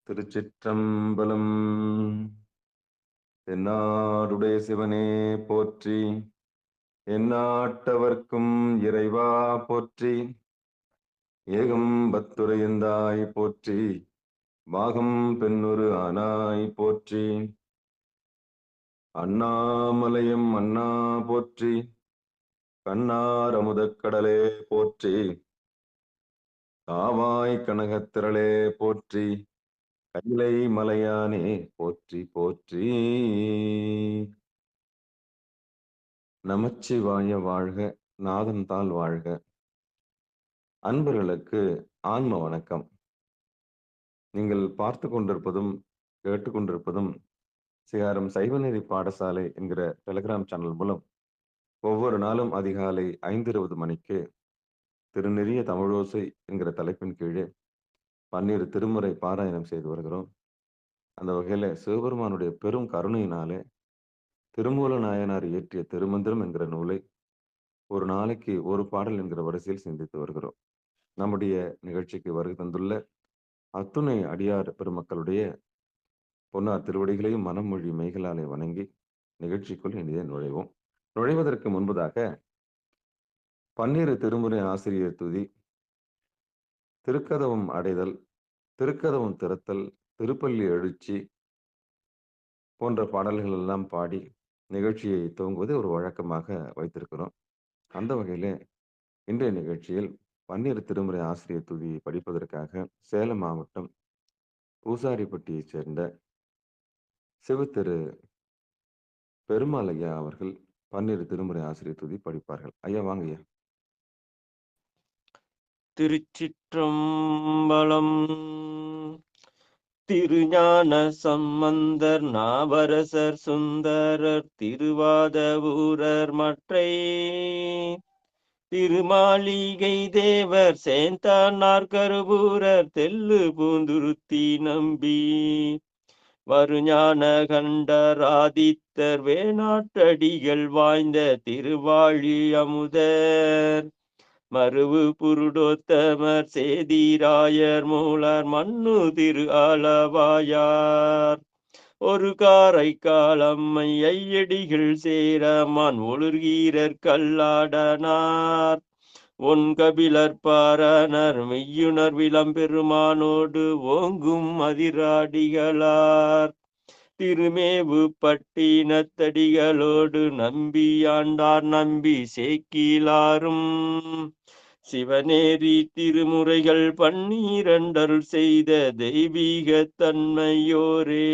திருச்சிற்றம்பலம். தென்னாடுடைய சிவனே போற்றி, எந்நாட்டவர்க்கும் இறைவா போற்றி, ஏகம்பத்துரையந்தாய் போற்றி, பாகம் பெண்ணுரு ஆனாய் போற்றி, அண்ணாமலையம் அண்ணா போற்றி, கண்ணார் அமுதக் கடலே போற்றி, காவாய் கனகத்திரளே போற்றி, கைலை மலையானே போற்றி போற்றி. நமச்சிவாய வாழ்க, நாதன் தாள் வாழ்க. அன்பர்களுக்கு ஆன்ம வணக்கம். நீங்கள் பார்த்து கொண்டிருப்பதும் கேட்டுக்கொண்டிருப்பதும் சிஆர்எம் சைவநெறி பாடசாலை என்கிற டெலிகிராம் சேனல் மூலம் ஒவ்வொரு நாளும் அதிகாலை 5:20 மணிக்கு திருநெறிய தமிழோசை என்கிற தலைப்பின் கீழே 12 திருமுறை பாராயணம் செய்து வருகிறோம். அந்த வகையில சிவபெருமானுடைய பெரும் கருணையினாலே திருமூல நாயனார் இயற்றிய திருமந்திரம் என்கிற நூலை ஒரு நாளைக்கு ஒரு பாடல் என்கிற வரிசையில் சிந்தித்து வருகிறோம். நம்முடைய நிகழ்ச்சிக்கு வருகை தந்துள்ள அத்துணை அடியார் பெருமக்களுடைய பொன்னார் திருவடிகளையும் மனமொழி மெய்களாலே வணங்கி நிகழ்ச்சிக்குள் இனிதே நுழைவோம். நுழைவதற்கு முன்பதாக 12 திருமுறை ஆசிரியர் துதி, திருக்கதவம் அடைதல், திருக்கதவம் திறத்தல், திருப்பள்ளி எழுச்சி போன்ற பாடல்கள் எல்லாம் பாடி நிகழ்ச்சியை துவங்குவது ஒரு வழக்கமாக வைத்திருக்கிறோம். அந்த வகையிலே இன்றைய நிகழ்ச்சியில் 12 திருமுறை ஆசிரியர் துதியை படிப்பதற்காக சேலம் மாவட்டம் பூசாரிப்பட்டியைச் சேர்ந்த சிவத்திரு பெருமாள் ஐயா அவர்கள் 12 திருமுறை ஆசிரியர் துதி படிப்பார்கள். ஐயா வாங்க ஐயா. திருச்சிற்றம்பலம். திருஞான சம்பந்தர் நாவரசர் சுந்தரர் திருவாத ஊரர் மற்றை திருமாளிகை தேவர் சேந்தானார் கருவூரர் தெல்லு பூந்துருத்தி நம்பி வருஞான கண்டர் ஆதித்தர் வேணாட்டடிகள் வாய்ந்த திருவாழி அமுதர் மருவு புருடோத்தமர் சேதிராயர் மூலர் மண்ணு திரு அளவாயார் ஒரு காரை காலம்மை ஐயடிகள் சேரமான் ஒளிர்கீரர் கல்லாடனார் ஒன் கபிலர் பாரனர் மெய்யுணர் விளம்பெருமானோடு ஓங்கும் அதிராடிகளார் திருமேவு பட்டினத்தடிகளோடு நம்பி ஆண்டார் நம்பி சேக்கிலாரும் சிவநேரி திருமுறைகள் 12 செய்த தெய்வீக தன்மையோரே.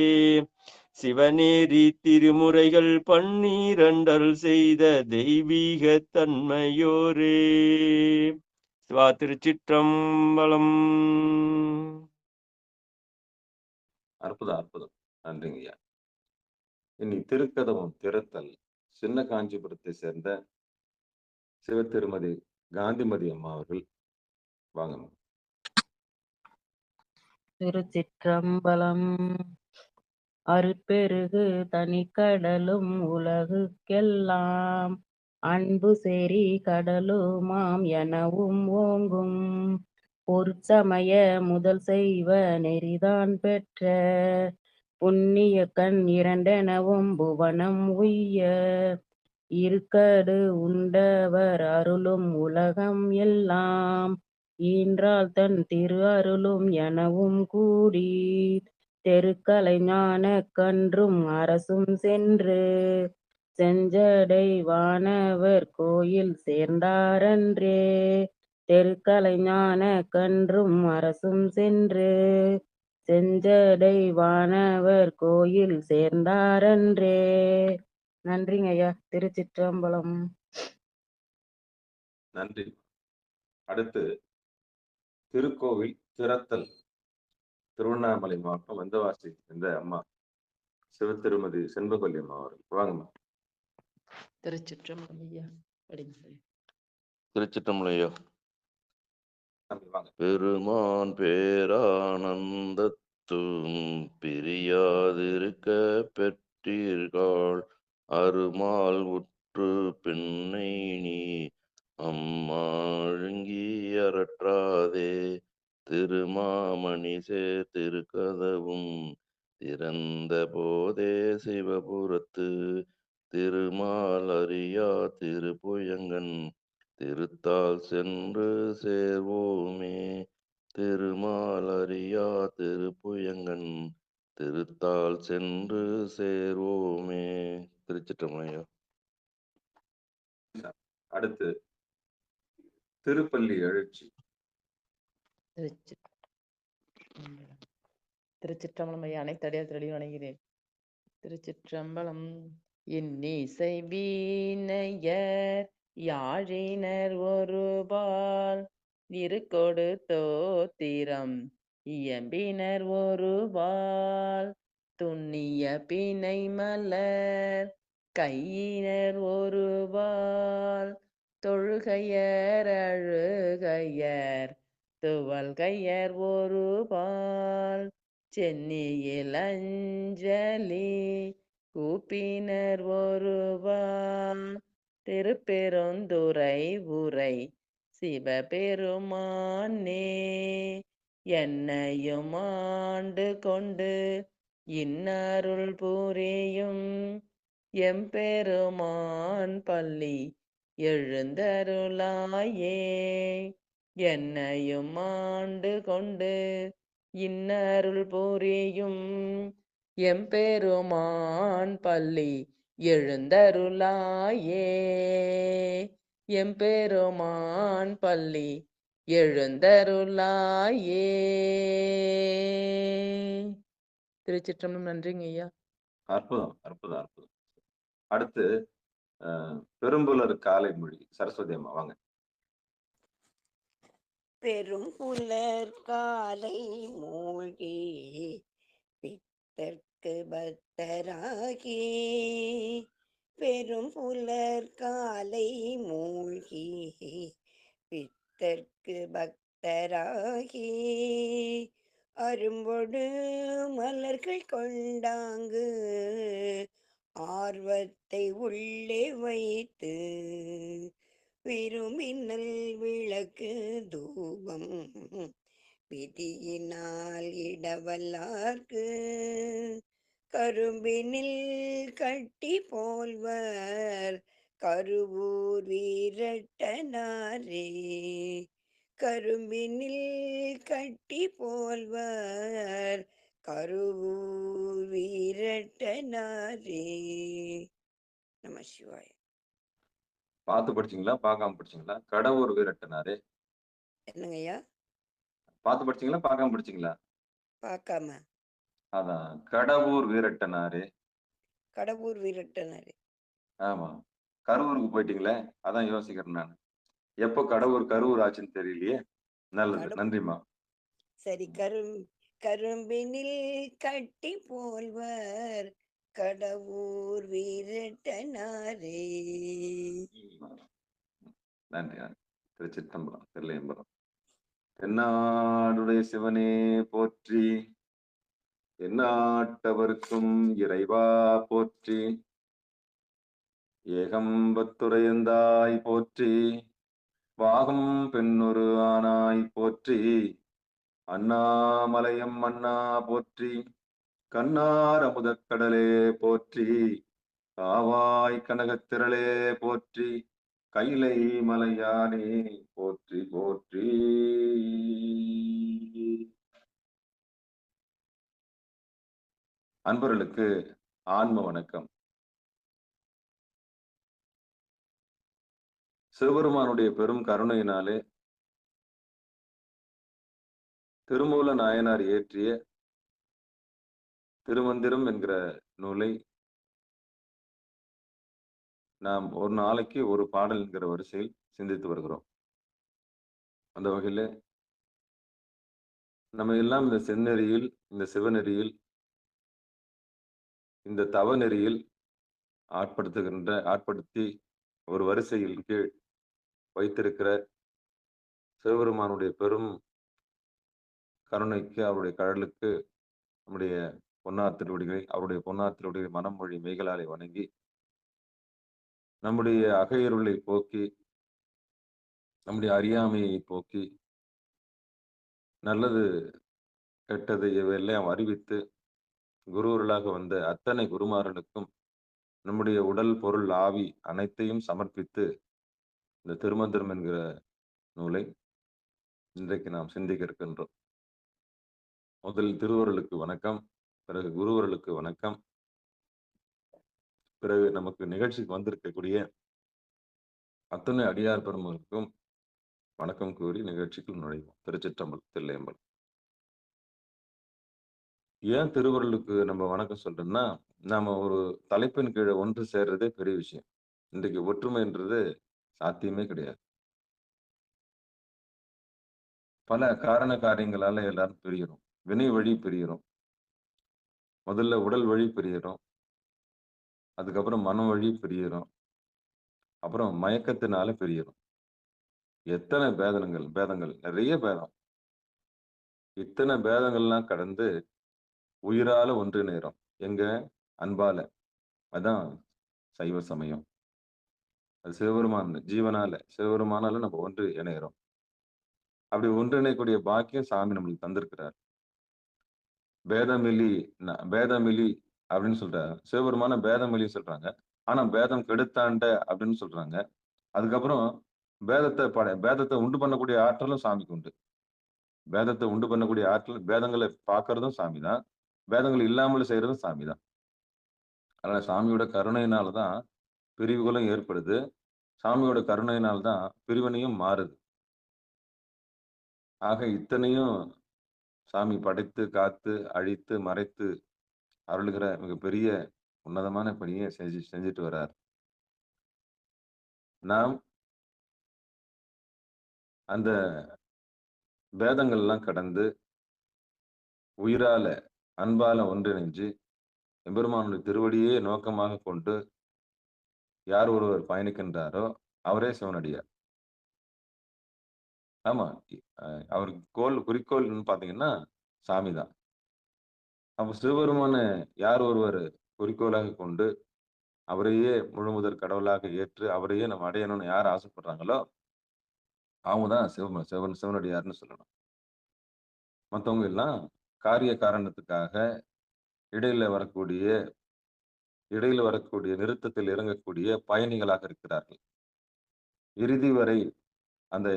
சிவநேரி திருமுறைகள் 12 செய்த தெய்வீக தன்மையோரே. சிவா திருச்சிற்றம்பலம். அற்புதம் அற்புதம், நன்றிங்க ஐயா. இனி திருக்கதவம் திறத்தல் சின்ன காஞ்சிபுரத்தை சேர்ந்த சிவத்திருமதி காந்திமதி அம்மா அவர்கள் வாங்க. திருச்சிற்றம்பலம். அருட்பெருகு தனிக்கடலும் உலகுக்கெல்லாம் அன்பு சேரி கடலுமாம் எனவும் ஓங்கும் பொற்சமய முதல் செய்வ நெறிதான் பெற்ற புண்ணிய கண் இரண்டெனவும் புவனம் உய்ய இருக்கடு உண்டவர் அருளும் உலகம் எல்லாம் ஈன்றால் தன் திரு அருளும் எனவும் கூடி தெருக்கலை ஞான கன்றும் அரசும் சென்று செஞ்சடை வானவர் கோயில் சேர்ந்தாரன்றே. தெருக்கலை ஞான கன்றும் அரசும் சென்று செஞ்சடை வானவர் கோயில் சேர்ந்தாரன்றே. நன்றிங்க ஐயா. திருச்சிற்றம்பலம். நன்றி. அடுத்து திருக்கோவில் திறத்தல் திருவண்ணாமலை மாவட்டம் வந்தவாசி என்ற அம்மா சிவத்திருமதி செண்பகொல்லி அம்மா அவர்கள் வாங்கம்மா. திருச்சிற்றம்பலம் ஐயா. திருச்சிற்றம்பலம் ஐயா. வாங்க. பெருமான் பேரானந்தத்தும் பிரியாதிருக்க பெற்றீர்கள் அருமால் உற்று பெண்ணை நீ அம்மாழுங்கி அறற்றாதே திருமாமணி மணி சேர்த்திருக்கதவும் திறந்த போதே சிவபுரத்து திருமால் அறியா திருப்புயங்கன் திருத்தால் சென்று சேர்வோமே. திருமால் அறியா திருப்புயங்கன் திருத்தால் சென்று சேர்வோமே. திருச்சிற்றம்பலம். அடுத்து திருப்பள்ளி எழுச்சி. திருச்சிற்றம்பலம் ஐயா. அனைத்து அடியார்களையும் வணங்குகிறேன். திருச்சிற்றம்பலம். இன்னிசை வீணையர் யாழினர் ஒருபால் இருக்கொடு தோத்திரம் இயம்பினர் ஒருபால் துண்ணிய பிணை மலர் கையினர் ஒருபால் தொழுகையர் அழுகையர் துவல்கையர் ஒருபால் சென்னியில் அஞ்சலி கூப்பினர் ஒருபால் திருப்பெருந்துறை உரை சிவபெருமானே என்னையும் ஆண்டு கொண்டு இன்னருள் புரியும் எம்பெருமான் பள்ளி எழுந்தருளாயே. என்னையும் ஆண்டு கொண்டு இன்னருள் புரியும் எம்பெருமான் பள்ளி எழுந்தருளாயே. எம்பெருமான் பள்ளி எழுந்தருளாயே. திருச்சிற்றம்பலம். நன்றிங்க ஐயா. அற்புதம் அற்புதம் அற்புதம். அடுத்து பெரும்புலர் காலை மொழி. சரஸ்வதி அம்மா வாங்க. பெரும்புலர் காலை மூழ்கி பித்தர்க்கு பக்தராகி பெரும்புலர் காலை மூழ்கி பித்தர்க்கு பக்தராகி அரும்பொடு மலர்கள் கொண்டாங்கு ஆர்வத்தை உள்ளே வைத்து விரும்பினல் விளக்கு தூபம் விதியினால் இடவல்லார்க்கு கரும்பினில் கட்டி போல்வர் கருவூர் வீரட்டனாரே. கரும்பினில் கட்டி போல்வர் கருவூர் வீரட்டனாரே. நம சிவாய. பார்த்து படிச்சீங்களா பார்க்காம படிச்சீங்களா? கடவுர் வீரட்டனாரே. என்னங்கய்யா? பார்த்து படிச்சீங்களா பார்க்காம படிச்சீங்களா? பார்க்காம. அதான் கடவுர் வீரட்டனாரே. கடவுர் வீரட்டனாரே. ஆமா, கரூருக்கு போயிட்டீங்களே, அதான் யோசிக்கிறேன் நான். எப்போ கரூர் ஆச்சுன்னு தெரியலையே. நல்லது, நன்றிமா. சரி. கரும்பினில் கட்டி போல்வர் கடவுர் வீரட்டனாரே. நன்றி. திருச்சிற்றம்பலம், தில்லையம்பலம். தென்னாடுடைய சிவனே போற்றி, எந்நாட்டவர்க்கும் இறைவா போற்றி, ஏகம்பத்துரையந்தாய் போற்றி, வாகம் பெண்ணொரு ஆனாய் போற்றி, அண்ணாமலையம் அண்ணா போற்றி, கண்ணார் அமுதக்கடலே போற்றி, காவாய் கனகத்திரளே போற்றி, கைலை மலையானே போற்றி போற்றி. அன்பர்களுக்கு ஆன்ம வணக்கம். சிவபெருமானுடைய பெரும் கருணையினாலே திருமூல நாயனார் இயற்றிய திருமந்திரம் என்கிற நூலை நாம் ஒரு நாளைக்கு ஒரு பாடல் என்கிற வரிசையில் சிந்தித்து வருகிறோம். அந்த வகையில் நம்ம எல்லாம் இந்த செந்நெறியில், இந்த சிவநெறியில், இந்த தவ நெறியில் ஆட்படுத்தி ஒரு வரிசையில் கீழ் வைத்திருக்கிற சிவபெருமானுடைய பெரும் கருணைக்கு, அவருடைய கடலுக்கு நம்முடைய பொன்னார் திருவடிகளை, அவருடைய பொன்னார் திருவடிகளை மனமொழி மெய்களாலே வணங்கி நம்முடைய அகையருளை போக்கி, நம்முடைய அறியாமையை போக்கி நல்லது கெட்டது இவையெல்லாம் அறிவித்து குருவர்களாக வந்த அத்தனை குருமார்களுக்கும் நம்முடைய உடல், பொருள், ஆவி அனைத்தையும் சமர்ப்பித்து இந்த திருமந்திரம் என்கிற நூலை இன்றைக்கு நாம் சிந்திக்க இருக்கின்றோம். முதலில் திருவருளுக்கு வணக்கம், பிறகு குருவருளுக்கு வணக்கம், பிறகு நமக்கு நிகழ்ச்சிக்கு வந்திருக்கக்கூடிய அத்தனை அடியார் பெருமக்களுக்கும் வணக்கம் கூறி நிகழ்ச்சிக்குள் நுழைவோம். திருச்சிற்றம்பலம், தில்லையம்பலம். ஏன் திருவருளுக்கு நம்ம வணக்கம் சொல்றோம்னா, நாம ஒரு தலைப்பின் கீழே ஒன்று சேர்றதே பெரிய விஷயம். இன்றைக்கு ஒற்றுமைன்றது சாத்தியமே கிடையாது. பல காரண காரியங்களால எல்லாரும் பிரிகிறோம். வினை வழி பிரிகிறோம். முதல்ல உடல் வழி பிரிகிறோம். அதுக்கப்புறம் மனம் வழி பிரிகிறோம். அப்புறம் மயக்கத்தினால பிரிகிறோம். எத்தனை பேதங்கள் நிறைய பேதம். இத்தனை பேதங்கள்லாம் கடந்து உயிரால ஒன்றிணைகிறோம். எங்க? அன்பால. அதான் சைவ சமயம். அது சிவபெருமான் ஜீவனால, சிவபெருமானால நம்ம ஒன்று இணைகிறோம். அப்படி ஒன்றிணையக்கூடிய பாக்கியம் சாமி நம்மளுக்கு தந்திருக்கிறார். பேதமிலி அப்படின்னு சொல்றாங்க. சிவபெருமான பேதமிலி சொல்றாங்க. ஆனா பேதம் கெடுத்தாண்ட அப்படின்னு சொல்றாங்க. அதுக்கப்புறம் பேதத்தை உண்டு பண்ணக்கூடிய ஆற்றலும் சாமிக்கு உண்டு. பேதத்தை உண்டு பண்ணக்கூடிய ஆற்றல், பேதங்களை பார்க்கறதும் சாமி தான். பேதங்கள் இல்லாமல் செய்யறதும் சாமி தான். அதனால சாமியோட கருணையினால்தான் பிரிவுகளும் ஏற்படுது. சாமியோட கருணையினால்தான் பிரிவினையும் மாறுது. ஆக இத்தனையும் சாமி படைத்து, காத்து, அழித்து, மறைத்து அருளுகிற மிகப்பெரிய உன்னதமான பணியை செஞ்சுட்டு வர்றார். நாம் அந்த பேதங்கள்லாம் கடந்து உயிரால, அன்பால ஒன்றிணைஞ்சு எம்பெருமானுடைய திருவடியே நோக்கமாக கொண்டு யார் ஒருவர் பயணிக்கின்றாரோ அவரே சிவனடியார். ஆமா. அவருக்கு குறிக்கோள்னு பாத்தீங்கன்னா சாமி தான். அப்ப சிவபெருமான யார் ஒருவர் குறிக்கோளாக கொண்டு அவரையே முழுமுதற் கடவுளாக ஏற்று அவரையே நம்ம அடையணும்னு யார் ஆசைப்படுறாங்களோ அவங்க தான் சிவனடியார்னு சொல்லணும். மற்றவங்க எல்லாம் காரிய காரணத்துக்காக இடையில வரக்கூடிய நிறுத்தத்தில் இறங்கக்கூடிய பயணிகளாக இருக்கிறார்கள். இறுதி வரை அந்த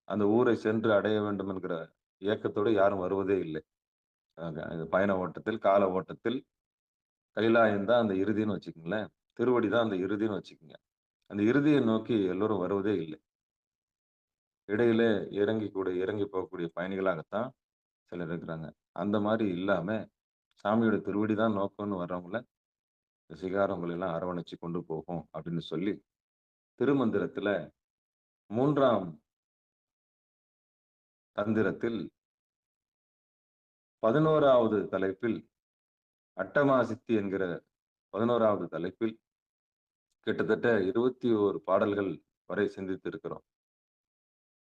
அந்த ஊரை சென்று அடைய வேண்டும் என்கிற இயக்கத்தோடு யாரும் வருவதே இல்லை. பயண ஓட்டத்தில், கால ஓட்டத்தில் கைலாயம் தான் அந்த இறுதின்னு வச்சுக்கோங்களேன். திருவடி தான் அந்த இறுதின்னு வச்சுக்கோங்க. அந்த இறுதியை நோக்கி எல்லோரும் வருவதே இல்லை. இடையில இறங்கி போகக்கூடிய பயணிகளாகத்தான் சிலர் இருக்கிறாங்க. அந்த மாதிரி இல்லாம சாமியோட திருவடி தான் நோக்கம்னு வர்றவங்கள சிகாரங்களை எல்லாம் அரவணைச்சு கொண்டு போகும் அப்படின்னு சொல்லி திருமந்திரத்துல 3ஆம் தந்திரத்தில் 11வது தலைப்பில் அட்டமா சித்தி என்கிற 11வது தலைப்பில் கிட்டத்தட்ட 21 பாடல்கள் வரை சிந்தித்து இருக்கிறோம்.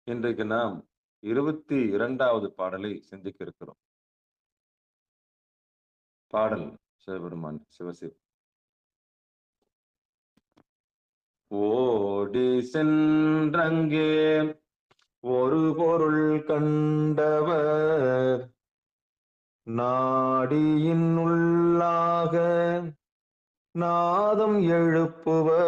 இன்றைக்கு நாம் 22வது பாடலை சிந்திக்க இருக்கிறோம். பாடல் சிவபெருமான் சிவசிவ. ஓடி சென்றங்கே ஒரு பொருள் கண்டவர் நாடியின் உள்ளாக நாதம் எழுப்புவர்.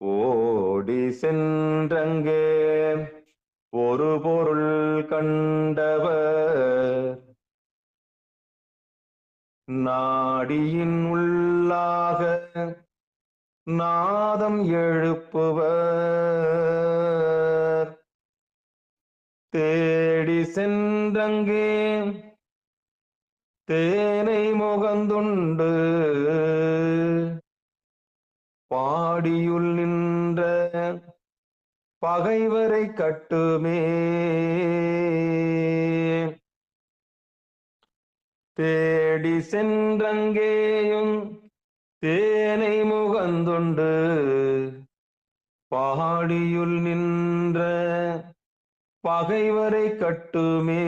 ஓடி சென்றங்கே ஒரு பொருள் கண்டவர் நாடியின் உள்ளாக நாதம் எழுப்புவர். தேடி சென்றங்கே தேனை முகந்துண்டு பாடியுள் நின்ற பகைவரை கட்டுமே. தேடி சென்றங்கேயும் தேனை முகந்துண்டு பாடியுள் நின்ற பகைவரை கட்டுமே.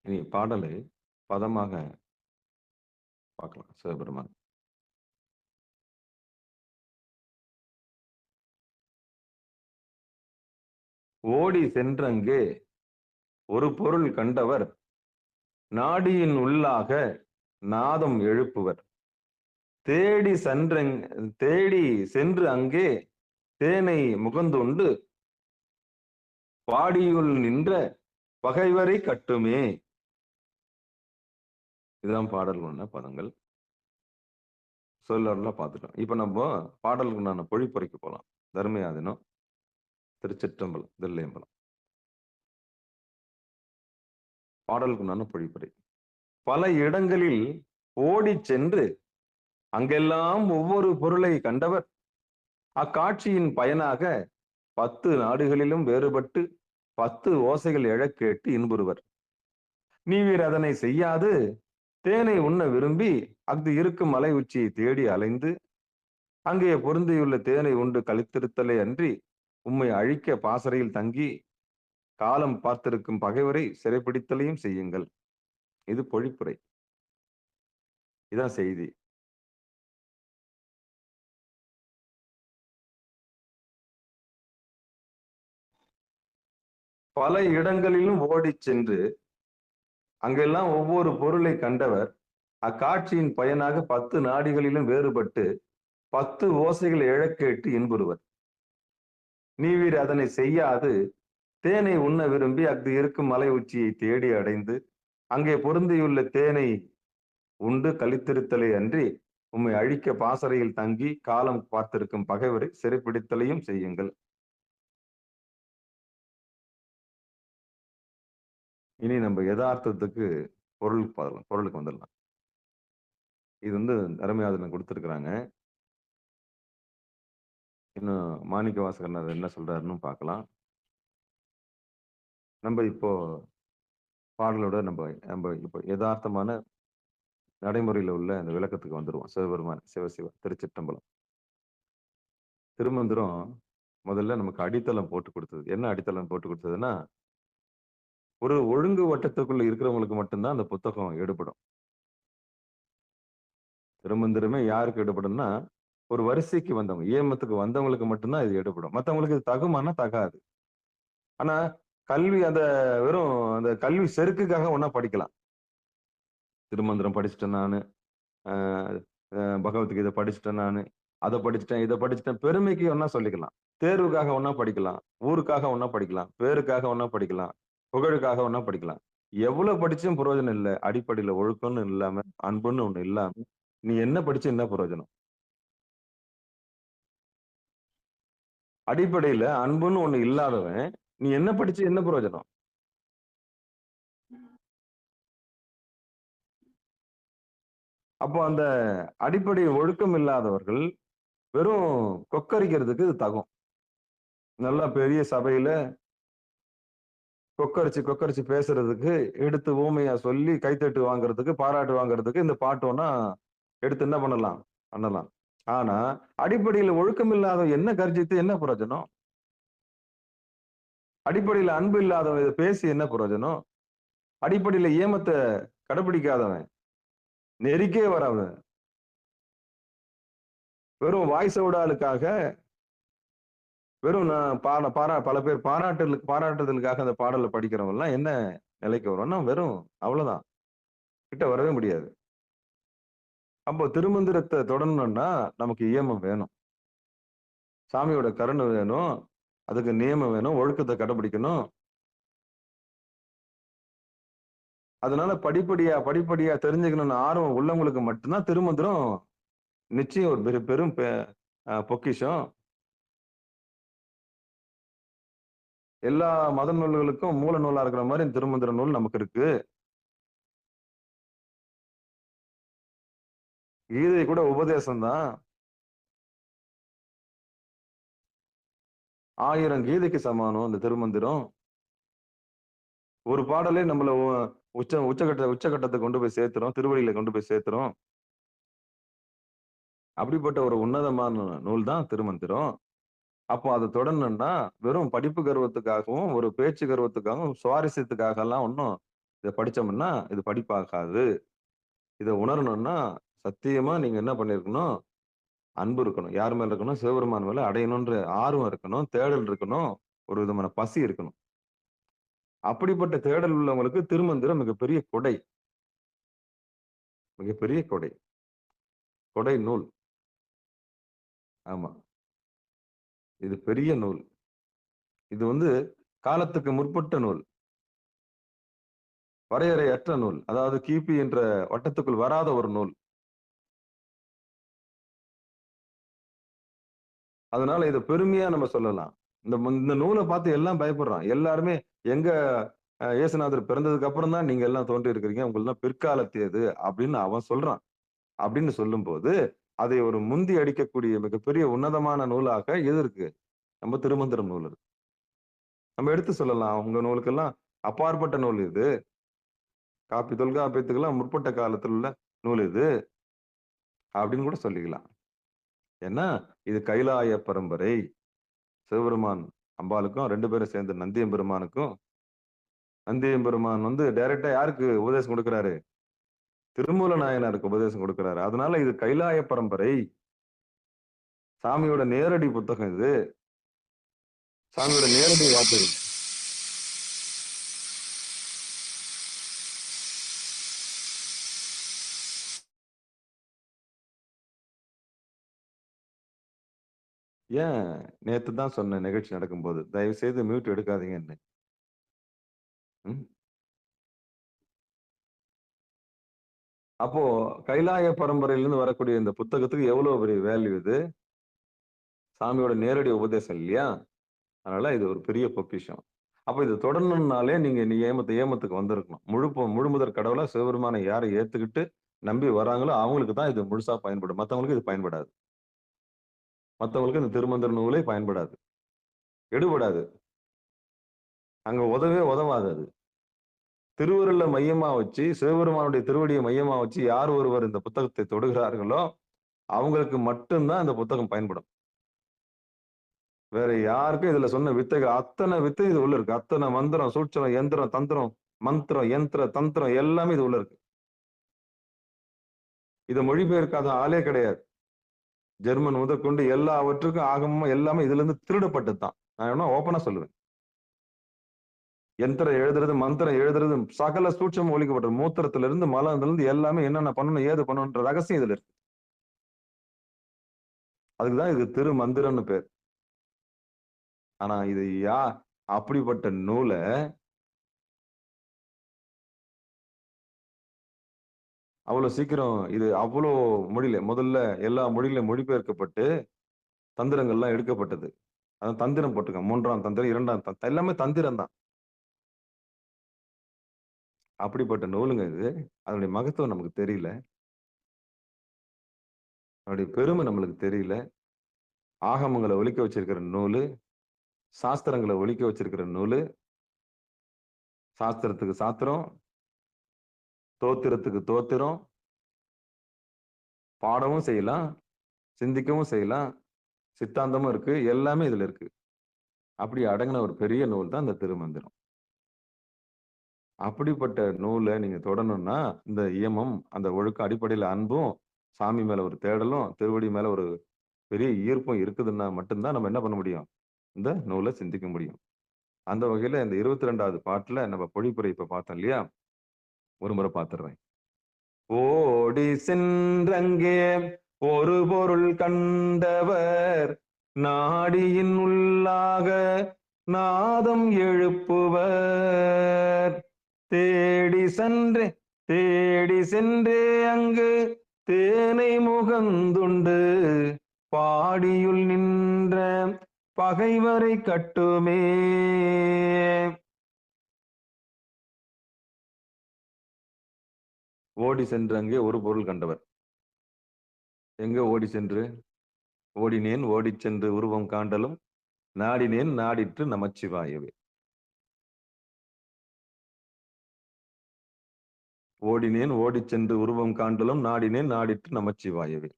இனி பாடலை பதமாக பார்க்கலாம். சிவபெருமான். ஓடி சென்றங்கே ஒரு பொருள் கண்டவர் நாடியின் உள்ளாக நாதம் எழுப்புவர். தேடி சென்று அங்கே தேனை முகந்துண்டு பாடியுள் நின்ற பகைவரை கட்டுமே. இதுதான் பாடல் உள்ள பதங்கள். சொல்லலாம் பார்த்துட்டோம். இப்ப நம்ம பாடலுக்கு நான் பொழிப்புரைக்கு போலாம். தர்மயாதினம், திருச்சிற்றம்பலம், தில்லையம்பலம். பாடலுக்கு நான் பொழிப்புரை. பல இடங்களில் ஓடி சென்று அங்கெல்லாம் ஒவ்வொரு பொருளை கண்டவர் அக்காட்சியின் பயனாக 10 நாடுகளிலும் வேறுபட்டு 10 ஓசைகள் எழக் கேட்டு இன்புறுவர். நீவீர் அதனை செய்யாது தேனை உண்ண விரும்பி அஃது இருக்கும் மலை உச்சியை தேடி அலைந்து அங்கே பொருந்தியுள்ள தேனை உண்டு கழித்திருத்தலே அன்றி உம்மை அழிக்க பாசறையில் தங்கி காலம் பார்த்திருக்கும் பகைவரை சிறைப்பிடித்தலையும் செய்யுங்கள். இது பொழிப்புரை. இதான் செய்தி. பல இடங்களிலும் ஓடி சென்று அங்கெல்லாம் ஒவ்வொரு பொருளை கண்டவர் அக்காட்சியின் பயனாக 10 நாடிகளிலும் வேறுபட்டு 10 ஓசைகள் எழக்கேட்டு இன்புறுவர். நீவீர் அதனை செய்யாது தேனை உண்ண விரும்பி அஃது இருக்கும் மலை உச்சியை தேடி அடைந்து அங்கே பொருந்தியுள்ள தேனை உண்டு கழித்திருத்தலை அன்றி உம்மை அழிக்க பாசறையில் தங்கி காலம் பார்த்திருக்கும் பகைவரை சிறைப்பிடித்தலையும் செய்யுங்கள். இனி நம்ம யதார்த்தத்துக்கு பொருளுக்கு வந்துடலாம். இது தர்மயாதினம் கொடுத்திருக்கிறாங்க. இன்னும் மாணிக்க வாசகர் என்ன சொல்றாருன்னு பார்க்கலாம். நம்ம இப்போ பாடலோட நம்ம இப்போ யதார்த்தமான நடைமுறையில உள்ள அந்த விளக்கத்துக்கு வந்துருவோம். சிவபெருமான் சிவசிவ திருச்சிற்றம்பலம். திருமந்திரம் முதல்ல நமக்கு அடித்தளம் போட்டு கொடுத்தது. என்ன அடித்தளம் போட்டு கொடுத்ததுன்னா, ஒரு ஒழுங்கு வட்டத்துக்குள்ள இருக்கிறவங்களுக்கு மட்டும்தான் அந்த புத்தகம் எடுபடும். திருமந்திரமே யாருக்கு எடுபடும்னா, ஒரு வரிசைக்கு வந்தவங்க, ஏமத்துக்கு வந்தவங்களுக்கு மட்டும்தான் இது எடுபடும். மற்றவங்களுக்கு இது தகுமானா தகாது. ஆனா கல்வி வெறும் அந்த கல்வி செருக்குக்காக ஒன்னா படிக்கலாம். திருமந்திரம் படிச்சுட்டேன் நானு, பகவத்கீதை படிச்சுட்டேன் நானு, அதை படிச்சுட்டேன் இதை படிச்சுட்டேன், பெருமைக்கு ஒன்னா சொல்லிக்கலாம். தேர்வுக்காக ஒன்னா படிக்கலாம், ஊருக்காக ஒன்னா படிக்கலாம், பேருக்காக ஒன்னா படிக்கலாம், புகழுக்காக ஒன்னா படிக்கலாம். எவ்வளவு படிச்சும் பிரயோஜனம் இல்லை. அடிப்படையில ஒழுக்கம்னு இல்லாம, அன்புன்னு ஒண்ணு இல்லாம நீ என்ன படிச்சு என்ன பிரயோஜனம்? அடிப்படையில அன்புன்னு ஒண்ணு இல்லாதவன் நீ என்ன படிச்சு என்ன பிரயோஜனம்? அப்போ அந்த அடிப்படை ஒழுக்கம் இல்லாதவர்கள் வெறும் கொக்கரிக்கிறதுக்கு இது தகும். நல்லா பெரிய சபையில கொக்கரிச்சு பேசுறதுக்கு, எடுத்து ஊமையா சொல்லி கைத்தட்டு வாங்குறதுக்கு, பாராட்டு வாங்குறதுக்கு இந்த பாட்டோன்னா எடுத்து என்ன பண்ணலாம். ஆனா அடிப்படையில ஒழுக்கம் இல்லாத என்ன கர்ஜித்து என்ன பிரயோஜனம்? அடிப்படையில அன்பு இல்லாதவன் இதை பேசி என்ன பிரயோஜனம்? அடிப்படையில ஏமத்தை கடைபிடிக்காதவன், நெருக்கே வரவன், வெறும் வாய் சவுடாலுக்காக, வெறும் பல பேர் பாராட்டுதலுக்காக அந்த பாடலை படிக்கிறவங்க எல்லாம் என்ன நிலைக்கு வரும்னா, வெறும் அவ்வளவுதான், கிட்ட வரவே முடியாது. அப்போ திருமந்திரத்தை தொடரணும்னா நமக்கு இயமம் வேணும், சாமியோட கருணை வேணும், அதுக்கு நியமம் வேணும், ஒழுக்கத்தை கடைபிடிக்கணும். அதனால படிப்படியா தெரிஞ்சுக்கணும்னு ஆர்வம் உள்ளவங்களுக்கு மட்டும்தான் திருமந்திரம் நிச்சயம் ஒரு பெரும் பொக்கிஷம். எல்லா மத நூல்களுக்கும் மூல நூலா இருக்கிற மாதிரி இந்த திருமந்திர நூல் நமக்கு இருக்கு. கீதை கூட உபதேசம் தான். 1000 கீதைக்கு சமானம் இந்த திருமந்திரம். ஒரு பாடலே நம்மள உச்சகட்டத்தை கொண்டு போய் சேர்த்துறோம், திருவடியில கொண்டு போய் சேர்த்துறோம். அப்படிப்பட்ட ஒரு உன்னதமான நூல் தான் திருமந்திரம். அப்போ அதை தொடரணும்னா வெறும் படிப்பு கர்வத்துக்காகவும் ஒரு பேச்சு கர்வத்துக்காகவும் சுவாரஸ்யத்துக்காக எல்லாம் ஒன்றும் இதை படிச்சோம்னா இது படிப்பாகாது. இதை உணரணும்னா சத்தியமா நீங்க என்ன பண்ணிருக்கணும்? அன்பு இருக்கணும். யார் மேல இருக்கணும்? சிவபெருமான் மேல அடையணுன்ற ஆர்வம் இருக்கணும், தேடல் இருக்கணும், ஒரு விதமான பசி இருக்கணும். அப்படிப்பட்ட தேடல் உள்ளவங்களுக்கு திருமந்திரம் மிகப்பெரிய கொடை. மிகப்பெரிய கொடை. கொடை நூல். ஆமா. இது பெரிய நூல். இது வந்து காலத்துக்கு முற்பட்ட நூல். வரையறையற்ற நூல். அதாவது கிபி என்ற வட்டத்துக்குள் வராத ஒரு நூல். அதனால இத பெருமையா நம்ம சொல்லலாம். இந்த நூல பார்த்து எல்லாம் பயப்படுறான். எல்லாருமே எங்க இயேசுநாதர் பிறந்ததுக்கு அப்புறம் தான் நீங்க எல்லாம் தோன்றி இருக்கிறீங்க. உங்களலாம் பிற்காலத்தியது அப்படின்னு அவன் சொல்றான். அப்படின்னு சொல்லும்போது, அதை ஒரு முந்தி அடிக்கக்கூடிய மிகப்பெரிய உன்னதமான நூலாக எது இருக்கு? நம்ம திருமந்திரம் நூல் இருக்கு. நம்ம எடுத்து சொல்லலாம். உங்க நூலுக்கெல்லாம் அப்பாற்பட்ட நூல் இது. தொல்காப்பியத்துக்கெல்லாம் முற்பட்ட காலத்துல உள்ள நூல் இது. அப்படின்னு கூட சொல்லிக்கலாம். ஏன்னா, இது கைலாய பரம்பரை. சிவபெருமான் அம்பாளுக்கும் 2 பேரும் சேர்ந்து நந்தியம்பெருமானுக்கும் நந்தியம்பெருமான் வந்து டைரக்ட்டா யாருக்கு உபதேசம் குடுக்குறாரு? திருமூல நாயனாருக்கு உபதேசம் குடுக்குறாரு. அதனால இது கைலாய பரம்பரை. சாமியோட நேரடி புத்தகம் இது. சாமியோட நேரடி வார்த்தைகள். ஏன் நேத்து தான் சொன்னேன் நிகழ்ச்சி நடக்கும்போது. தயவு செய்து மியூட் எடுக்காதீங்கன்னு. ம். அப்போ கைலாய பரம்பரையிலிருந்து வரக்கூடிய இந்த புத்தகத்துக்கு எவ்வளவு பெரிய வேல்யூ இது? சாமியோட நேரடி உபதேசம் இல்லையா? அதனால இது ஒரு பெரிய பொக்கிஷம். அப்ப இது தொடரணும்னாலே நீ ஏமத்துக்கு வந்திருக்கணும். முழுமுதற் கடவுளா சிவபெருமானை யாரை ஏத்துக்கிட்டு நம்பி வராங்களோ அவங்களுக்கு தான் இது முழுசா பயன்படும். மத்தவங்களுக்கு இது பயன்படாது. மத்தவங்களுக்கு இந்த திருமந்திர நூலே பயன்படாது. எடுபடாது. அங்க உதவாது அது. திருவருள மையமா வச்சு, சிவபெருமானுடைய திருவடியை மையமா வச்சு யார் ஒருவர் இந்த புத்தகத்தை தொடுகிறார்களோ, அவங்களுக்கு மட்டும் தான் இந்த புத்தகம் பயன்படும். வேற யாருக்கும் இதுல சொன்ன வித்தைகள் அத்தனை வித்தை இது உள்ள இருக்கு. அத்தனை மந்திரம், சூட்சமம், யந்திரம், தந்திரம், மந்திரம், யந்திர, தந்திரம் எல்லாமே இது உள்ள இருக்கு. இத மொழிபெயர்க்காத ஆளே கிடையாது. ஜெர்மன் முதற்கொண்டு எல்லாவற்றுக்கும் ஆகமம் எல்லாமே இதுல இருந்து திருடப்பட்டது தான். நான் என்ன ஓப்பனா சொல்லுவேன். யந்திரம் எழுதுறது, மந்திரம் எழுதுறது, சகல சூட்சமம் ஒழிக்கப்பட்டது. மூத்திரத்துல இருந்து மலத்துல இருந்து எல்லாமே என்னென்ன பண்ணணும், ஏது பண்ணணும்ன்ற ரகசியம் இதுல இருக்கு. அதுக்குதான் இது திருமந்திரம்னு பேர். ஆனா இது அப்படிப்பட்ட நூலை அவ்வளவு சீக்கிரம் இது அவ்வளோ மொழியில முதல்ல எல்லா மொழியிலும் மொழிபெயர்க்கப்பட்டு தந்திரங்கள்லாம் எடுக்கப்பட்டது. அதான் தந்திரம் போட்டிருக்காங்க. 3ஆம் தந்திரம், 2ஆம் தந்திரம் எல்லாமே தந்திரம் தான். அப்படிப்பட்ட நூலுங்க இது. அதனுடைய மகத்துவம் நமக்கு தெரியல. அதனுடைய பெருமை நம்மளுக்கு தெரியல. ஆகமங்களை ஒலிக்க வச்சிருக்கிற நூலு, சாஸ்திரங்களை ஒலிக்க வச்சிருக்கிற நூலு, சாஸ்திரத்துக்கு சாஸ்திரம், தோத்திரத்துக்கு தோத்திரம், பாடவும் செய்யலாம், சிந்திக்கவும் செய்யலாம், சித்தாந்தமும் இருக்கு, எல்லாமே இதுல இருக்கு. அப்படி அடங்கின ஒரு பெரிய நூல் தான் இந்த திருமந்திரம். அப்படிப்பட்ட நூலை நீங்க தொடரணும்னா இந்த இயமம், அந்த ஒழுக்க அடிப்படையில அன்பும், சாமி மேல ஒரு தேடலும், திருவடி மேல ஒரு பெரிய ஈர்ப்பும் இருக்குதுன்னா மட்டும்தான் நம்ம என்ன பண்ண முடியும்? இந்த நூலை சிந்திக்க முடியும். அந்த வகையில இந்த 22வது பாட்டுல நம்ம பொழிப்புரை இப்ப பார்த்தோம் இல்லையா? ஒரு முறை பார்த்துடுறேன். ஓடி சென்றங்கே ஒரு பொருள் கண்டவர் நாடியின் உள்ளாக நாதம் எழுப்புவர் தேடி சென்றே அங்கு தேனை முகந்துண்டு பாடியுள் நின்ற பகைவரை கட்டுமே. ஓடி சென்று அங்கே ஒரு பொருள் கண்டவர். எங்க ஓடி சென்று? ஓடினேன் ஓடிச் சென்று உருவம் காண்டலும் நாடினேன் நாடிற்று நமச்சிவாயவே. ஓடினேன் ஓடிச் சென்று உருவம் காண்டலும் நாடினேன் நாடிற்று நமச்சிவாயவே.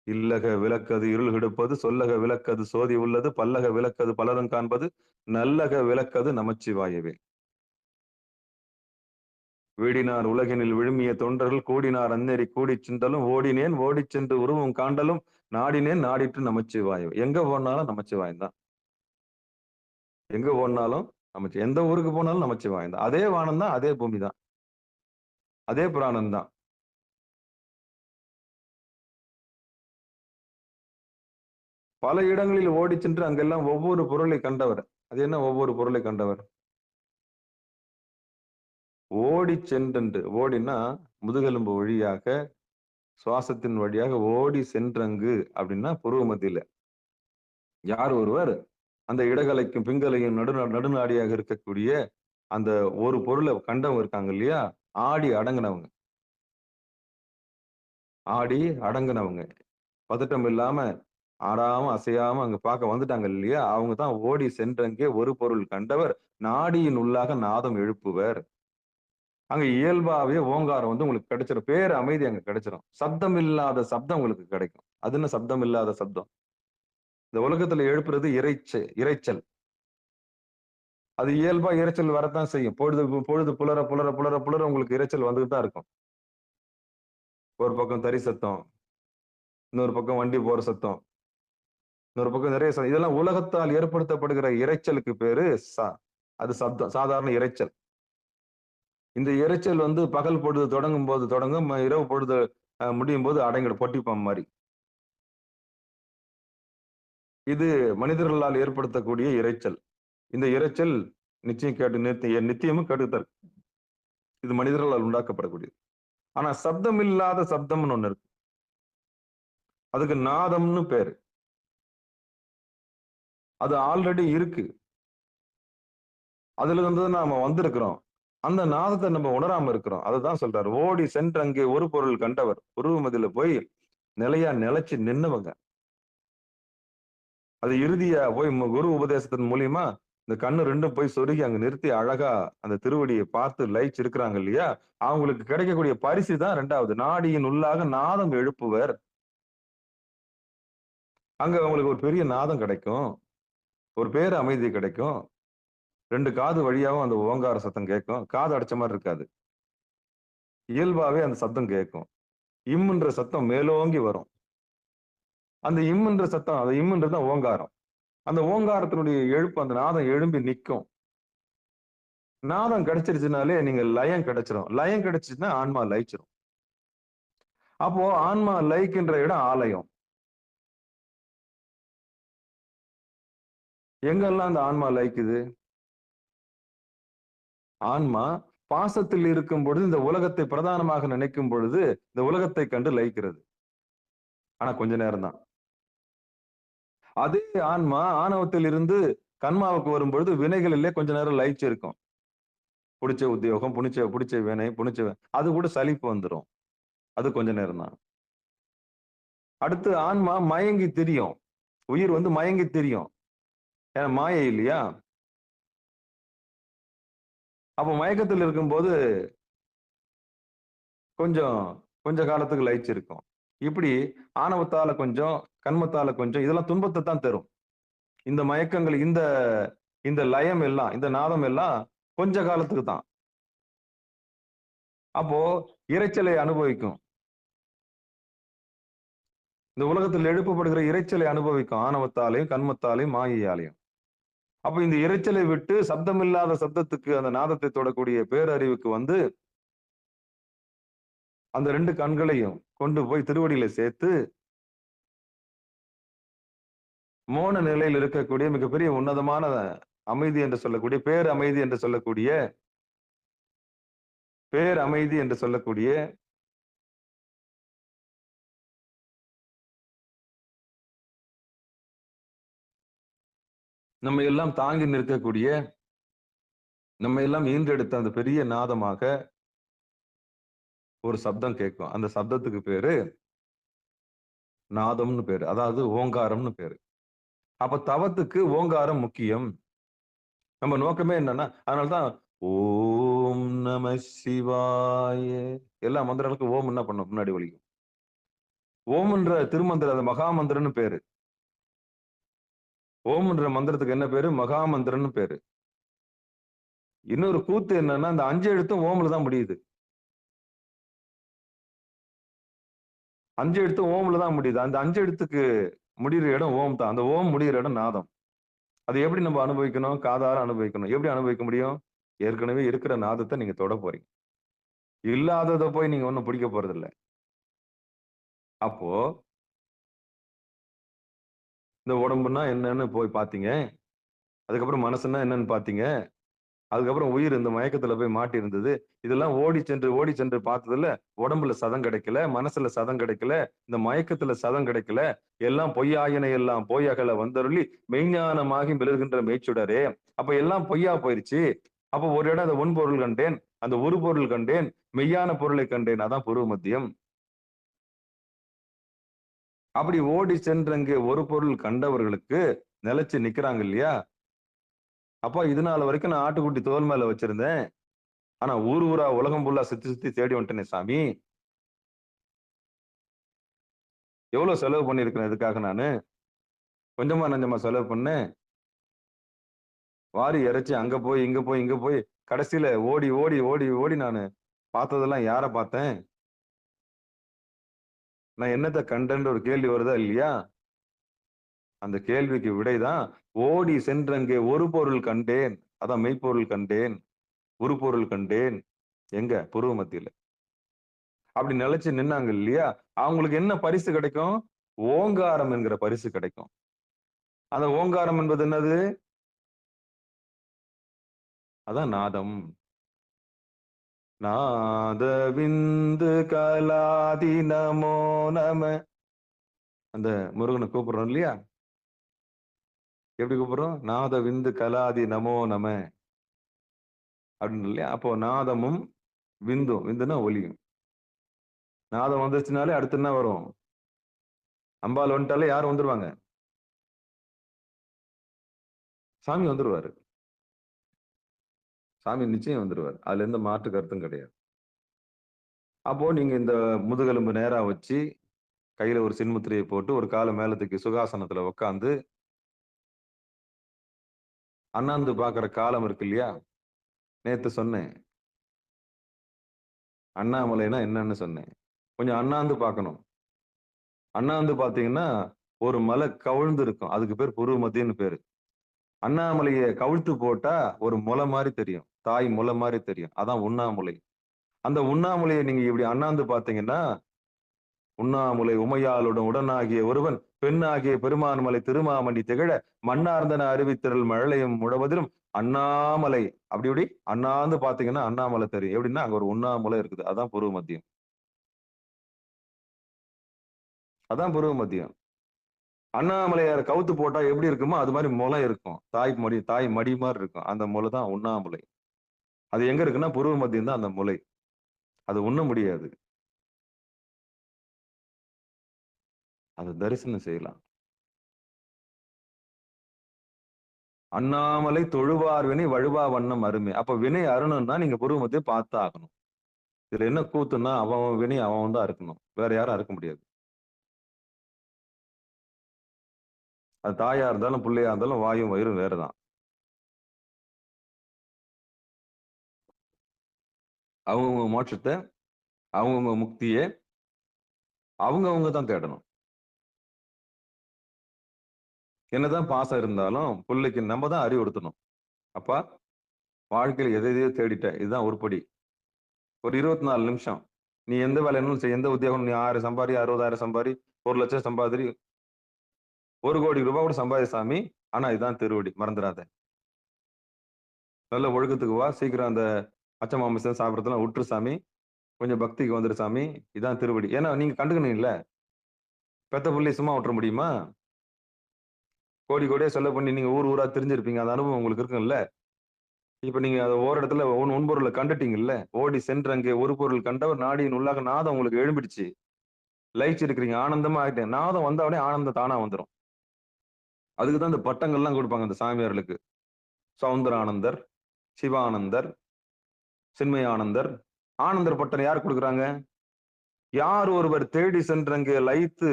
இல்லக விளக்கது இருள் கெடுப்பது, சொல்லக விளக்கது சோதி உள்ளது, பல்லக விளக்கது பலரும் காண்பது, நல்லக விளக்கது நமச்சிவாயவே. வீடினார் உலகினில் விழுமிய தொண்டர்கள் கூடினார் அந்நெறி கூடிச் சென்றலும் ஓடினேன் ஓடிச் சென்று உருவம் காண்டலும் நாடினேன் நாடிட்டு நமச்சிவாயம். எங்க போனாலும் நமச்சிவாயம் தான். எங்க போனாலும் எந்த ஊருக்கு போனாலும் நமச்சிவாயம் தான். அதே வானம் தான், அதே பூமி தான், அதே புராணம் தான். பல இடங்களில் ஓடி சென்று அங்கெல்லாம் ஒவ்வொரு பொருளை கண்டவர். அது என்ன ஒவ்வொரு பொருளை கண்டவர்? ஓடி சென்றென்று, ஓடினா முதுகெலும்பு வழியாக சுவாசத்தின் வழியாக ஓடி சென்றங்கு அப்படின்னா புருவ மத்தியில யார் ஒருவர் அந்த இடகலைக்கும் பிங்கலையும் நடுநாடியாக இருக்கக்கூடிய அந்த ஒரு பொருளை கண்டவங்க இருக்காங்க இல்லையா, ஆடி அடங்கினவங்க, ஆடி அடங்கினவங்க, பதட்டம் இல்லாம ஆடாம அசையாம அங்க பார்க்க வந்துட்டாங்க இல்லையா, அவங்க தான் ஓடி சென்றங்கே ஒரு பொருள் கண்டவர் நாடியின் உள்ளாக நாதம் எழுப்புவர். அங்க இயல்பாவே ஓங்காரம் வந்து உங்களுக்கு கிடைச்சிடும். பேர் அமைதி அங்க கிடைச்சிடும். சப்தம் இல்லாத சப்தம் உங்களுக்கு கிடைக்கும். அது என்ன சப்தம் இல்லாத சப்தம்? இந்த உலகத்துல எழுப்புறது இரைச்சல். அது இயல்பா இரைச்சல் வரத்தான் செய்யும். பொழுது புலர புலர புலர புலர உங்களுக்கு இரைச்சல் வந்துட்டு தான் இருக்கும். ஒரு பக்கம் தறி சத்தம், இன்னொரு பக்கம் வண்டி போற சத்தம், இன்னொரு பக்கம் நிறைய சத்தம். இதெல்லாம் உலகத்தால் ஏற்படுத்தப்படுகிற இரைச்சலுக்கு பேரு அது சப்தம், சாதாரண இரைச்சல். இந்த இரைச்சல் வந்து பகல் பொழுது தொடங்கும் போது தொடங்கும், இரவு பொழுது முடியும் போது அடங்கிடும், பொட்டிப்பாம் மாதிரி. இது மனிதர்களால் ஏற்படுத்தக்கூடிய இரைச்சல். இந்த இரைச்சல் நிச்சயம் நித்தியமும் கேட்டுத்தரு. இது மனிதர்களால் உண்டாக்கப்படக்கூடியது. ஆனா சப்தம் இல்லாத சப்தம்னு ஒண்ணு இருக்கு. அதுக்கு நாதம்னு பேரு. அது ஆல்ரெடி இருக்கு. அதுல இருந்து நாம வந்திருக்கிறோம். அந்த நாதத்தை நம்ம உணராம இருக்கிறோம். அதுதான் சொல்றாரு, ஓடி சென்று அங்கே ஒரு பொருள் கண்டவர் உருவமதியில போய் நிலையா நிலைச்சு நின்னவங்க. அது இறுதியா போய் குரு உபதேசத்தின் மூலியமா இந்த கண்ணு ரெண்டும் போய் சொருகி அங்க நிறுத்தி அழகா அந்த திருவடியை பார்த்து லயிச்சு இருக்கிறாங்க இல்லையா, அவங்களுக்கு கிடைக்கக்கூடிய பரிசு தான் ரெண்டாவது, நாடியின் உள்ளாக நாதம் எழுப்புவர். அங்க அவங்களுக்கு ஒரு பெரிய நாதம் கிடைக்கும், ஒரு பேர் அமைதி கிடைக்கும். 2 காது வழியாவும் அந்த ஓங்கார சத்தம் கேட்கும். காது அடைச்ச மாதிரி இருக்காது, இயல்பாவே அந்த சத்தம் கேட்கும். இம்முன்ற சத்தம் மேலோங்கி வரும். அந்த இம்முன்ற சத்தம், அந்த இம்முன்றது தான் ஓங்காரம். அந்த ஓங்காரத்தினுடைய எழுப்பு, அந்த நாதம் எழும்பி நிற்கும். நாதம் கிடைச்சிருச்சுனாலே நீங்க லயம் கிடைச்சிரும். லயம் கிடைச்சிச்சுன்னா ஆன்மா லயிச்சிரும். அப்போ ஆன்மா லயிக்கின்ற இடம் ஆலயம். எங்கெல்லாம் அந்த ஆன்மா லயிக்குது? ஆன்மா பாசத்தில் இருக்கும் பொழுது, இந்த உலகத்தை பிரதானமாக நினைக்கும் பொழுது இந்த உலகத்தை கண்டு லயிக்கிறது. ஆனா கொஞ்ச நேரம் தான். அதே ஆன்மா ஆணவத்தில் இருந்து கண்மாவுக்கு வரும்பொழுது வினைகளிலே கொஞ்ச நேரம் லயிச்சு இருக்கும். பிடிச்ச உத்தியோகம், பிடிச்ச வினை, அது கூட சலிப்பு வந்துடும். அது கொஞ்ச நேரம் தான். அடுத்து ஆன்மா மயங்கி திரியும். உயிர் வந்து மயங்கி திரியும். ஏன்னா மாயை இல்லையா? அப்ப மயக்கத்தில் இருக்கும்போது கொஞ்ச காலத்துக்கு லயிச்சிருக்கும். இப்படி ஆணவத்தால கொஞ்சம், கண்மத்தால கொஞ்சம், இதெல்லாம் துன்பத்தை தான் தரும். இந்த மயக்கங்கள், இந்த லயம் எல்லாம், இந்த நாதம் எல்லாம் கொஞ்ச காலத்துக்கு தான். அப்போ இரைச்சலை அனுபவிக்கும். இந்த உலகத்தில் எழுப்பப்படுகிற இரைச்சலை அனுபவிக்கும், ஆணவத்தாலையும் கண்மத்தாலையும் மாயையாலையும். அப்ப இந்த இரைச்சலை விட்டு சப்தமில்லாத சப்தத்துக்கு, அந்த நாதத்தை தொடக்கூடிய பேரறிவுக்கு வந்து அந்த 2 கண்களையும் கொண்டு போய் திருவடியில சேர்த்து மோன நிலையில் இருக்கக்கூடிய மிகப்பெரிய உன்னதமான அமைதி என்று சொல்லக்கூடிய பேரமைதி என்று சொல்லக்கூடிய நம்ம எல்லாம் தாங்கி நிற்கக்கூடிய, நம்ம எல்லாம் ஈன்றெடுத்த அந்த பெரிய நாதமாக ஒரு சப்தம் கேட்கும். அந்த சப்தத்துக்கு பேரு நாதம்னு பேரு, அதாவது ஓங்காரம்னு பேரு. அப்ப தவத்துக்கு ஓங்காரம் முக்கியம். நம்ம நோக்கமே என்னன்னா, அதனால்தான் ஓம் நம சிவாய எல்லா மந்திரங்களுக்கும் ஓம் என்ன பண்ணும், முன்னாடி ஒலிக்கும். ஓம்ன்ற திருமந்திர, அது மகாமந்திரன்னு பேரு. ஓம்ன்ற மந்திரத்துக்கு என்ன பேரு? மகாமந்திரன்னு பேரு. இன்னொரு கூத்து என்னன்னா, அந்த 5 எழுத்தும் ஓம்ல தான் முடியுது. 5 எழுத்தும் ஓம்ல தான் முடியுது. அந்த 5 எழுத்துக்கு முடியிற இடம் ஓம் தான். அந்த ஓம் முடியிற இடம் நாதம். அது எப்படி நம்ம அனுபவிக்கணும்? காதார அனுபவிக்கணும். எப்படி அனுபவிக்க முடியும்? ஏற்கனவே இருக்கிற நாதத்த நீங்க தொட போறீங்க. இல்லாதத போய் நீங்க ஒண்ணும் பிடிக்க போறதில்ல. அப்போ இந்த உடம்புன்னா என்னன்னு போய் பார்த்தீங்க. அதுக்கப்புறம் மனசுன்னா என்னன்னு பார்த்தீங்க. அதுக்கப்புறம் உயிர் இந்த மயக்கத்துல போய் மாட்டி இருந்தது. இதெல்லாம் ஓடி சென்று பார்த்ததுல உடம்புல சதம் கிடைக்கல, மனசுல சதம் கிடைக்கல, இந்த மயக்கத்துல சதம் கிடைக்கல. எல்லாம் பொய்யாயின எல்லாம் போய் அகல வந்தருளி மெய்ஞானமாகி மிளர்கின்ற மெய்ச்சுடரே. அப்ப எல்லாம் பொய்யா போயிருச்சு. அப்ப ஒரு இடம் அந்த பொருள் கண்டேன். அந்த ஒரு பொருள் கண்டேன். மெய்யான பொருளை கண்டேன். அதான் பூர்வ மத்தியம். அப்படி ஓடி சென்றங்கே ஒரு பொருள் கண்டவர்களுக்கு நிலைச்சு நிக்கிறாங்க இல்லையா? அப்பா இது நாள் வரைக்கும் நான் ஆட்டுக்குட்டி தோல் மேல வச்சிருந்தேன். ஆனா ஊர் ஊரா உலகம் ஃபுல்லா சுத்தி சுத்தி தேடி வந்துட்டேனே சாமி. எவ்வளவு செலவு பண்ணியிருக்கிறேன் இதுக்காக நானு. கொஞ்சமா நஞ்சமா செலவு பண்ணேன். வாரி இறைச்சி அங்க போய், இங்க போய், இங்க போய் கடைசியில ஓடி, ஓடி, ஓடி, ஓடி நானு பார்த்ததெல்லாம் யார பார்த்தேன்? நான் என்னத்த கண்டேன்ற ஒரு கேள்வி வருதா இல்லையா? அந்த கேள்விக்கு விடைதான் ஓடி சென்றங்கே ஒரு பொருள் கண்டேன். அதான் மெய்ப்பொருள் கண்டேன். ஒரு பொருள் கண்டேன். எங்க? புருவ மத்தியில. அப்படி நிலைச்சு நின்னாங்க இல்லையா? அவங்களுக்கு என்ன பரிசு கிடைக்கும்? ஓங்காரம் என்கிற பரிசு கிடைக்கும். அந்த ஓங்காரம் என்பது என்னது? அதான் நாதம். நாத விந்து கலாதி நமோ நம. அந்த முருகனை கூப்பிடுறோம் இல்லையா? எப்படி கூப்பிடுறோம்? நாத விந்து கலாதி நமோ நம அப்படின்னு இல்லையா? அப்போ நாதமும் விந்தும், விந்துனா ஒலியும். நாதம் வந்துச்சுனாலே அடுத்து என்ன வரும்? அம்பாள் வந்துட்டாலே யார் வந்துருவாங்க? சாமி வந்துருவாரு. சாமி நிச்சயம் வந்துருவாரு. அதுல எந்த மாற்று கருத்தும் கிடையாது. அப்போ நீங்க இந்த முதுகெலும்பு நேரா வச்சு, கையில ஒரு சின்முத்திரையை போட்டு, ஒரு கால மேல தூக்கி சுகாசனத்துல உட்கார்ந்து, அண்ணாந்து பார்க்கிற காலம் இருக்கு இல்லையா? நேத்து சொன்னேன். அண்ணாமலைன்னா என்னன்னு சொன்னேன். கொஞ்சம் அண்ணாந்து பார்க்கணும். அண்ணாந்து பார்த்தீங்கன்னா, ஒரு மலை கவிழ்ந்து இருக்கும். அதுக்கு பேர் புருவ மத்தியன்னு பேரு. அண்ணாமலைய கவிழ்த்து போட்டா ஒரு முலை மாரி தெரியும். தாய் முலை மாரி தெரியும். அதான் உண்ணாமுலை. அந்த உண்ணாமுலையை நீங்க இப்படி அண்ணாந்து பார்த்தீங்கன்னா, உண்ணாமுலை உமையாளுடன் உடனாகிய ஒருவன் பெண்ணாகிய பெருமான்மலை திருமாமணி திகழ மண்ணார்ந்தன அறிவித்திரள் மழலையும் முழவதிலும் அண்ணாமலை அப்படி இப்படி அண்ணாந்து பாத்தீங்கன்னா அண்ணாமலை தெரியும். எப்படின்னா அங்க ஒரு உண்ணாமுலை இருக்குது. அதான் புருவ மத்தியம். அதான் புருவ மத்தியம். அண்ணாமலையார் கவுத்து போட்டா எப்படி இருக்குமோ அது மாதிரி முளை இருக்கும். தாய் மடி மாதிரி இருக்கும். அந்த முளை தான் உண்ணாமுலை. அது எங்க இருக்குன்னா புருவ மத்தியம் தான் அந்த முளை. அது உண்ண முடியாது. அது தரிசனம் செய்யலாம். அண்ணாமலை தொழுவார் வினை வழுவா வண்ணம் அருமை. அப்ப வினை அருணும்னா நீங்க புருவ மத்தியம் பார்த்து ஆகணும். இதுல என்ன கூத்துன்னா அவன் வினை அவன் தான் இருக்கணும். வேற யாரும் அறுக்க முடியாது. அது தாயா இருந்தாலும் பிள்ளையா இருந்தாலும் வாயும் வயிறும் வேறதான். அவங்கவுங்க மோட்சத்தை அவங்கவுங்க முக்தியை அவங்கவுங்க தான் தேடணும். என்னதான் பாசம் இருந்தாலும் பிள்ளைக்கு நம்ம தான் அறிவுறுத்தணும். அப்பா வாழ்க்கையில் எதையோ தேடிட்ட இதுதான் உருப்படி. ஒரு 24 நிமிஷம் நீ எந்த வேலைன்னு செய்ய, எந்த உத்தியோகம், நீ 6 சம்பாரி 60,000 சம்பாரி 1 லட்சம் சம்பாதிரி 1 கோடி ரூபாய் கூட சம்பாதி சாமி. ஆனா இதுதான் திருவடி, மறந்துடாத. நல்ல ஒழுக்கத்துக்கு வா, சீக்கிரம் அந்த பச்சை மாமிசம் சாப்பிடறதுலாம் விட்டுரு சாமி, கொஞ்சம் பக்திக்கு வந்துரு சாமி, இதான் திருவடி. ஏன்னா நீங்க கண்டுக்கணும்ல, பெத்த புள்ளி சும்மா விட்டுற முடியுமா? கோடி கோடியா செலவு பண்ணி நீங்க ஊர் ஊரா தெரிஞ்சிருப்பீங்க. அந்த அனுபவம் உங்களுக்கு இருக்குல்ல. இப்ப நீங்க அதை ஓரிடத்துல உன்பொருளை கண்டுட்டீங்கல்ல. ஓடி சென்று அங்கே ஒரு பொருள் கண்டவர் நாடியின் உள்ளாக நாதம் உங்களுக்கு எழும்பிடுச்சு. லயிச்சு இருக்கிறீங்க, ஆனந்தமா ஆயிட்டேன். நாதம் வந்த உடனே ஆனந்தம் தானா வந்துடும். அதுக்குதான் இந்த பட்டங்கள்லாம் கொடுப்பாங்க இந்த சாமியார்களுக்கு. சவுந்தரானந்தர், சிவானந்தர், சின்மயானந்தர். ஆனந்தர் பட்டம் யார் கொடுக்குறாங்க? யார் ஒருவர் தேடி சென்று அங்கே லயித்து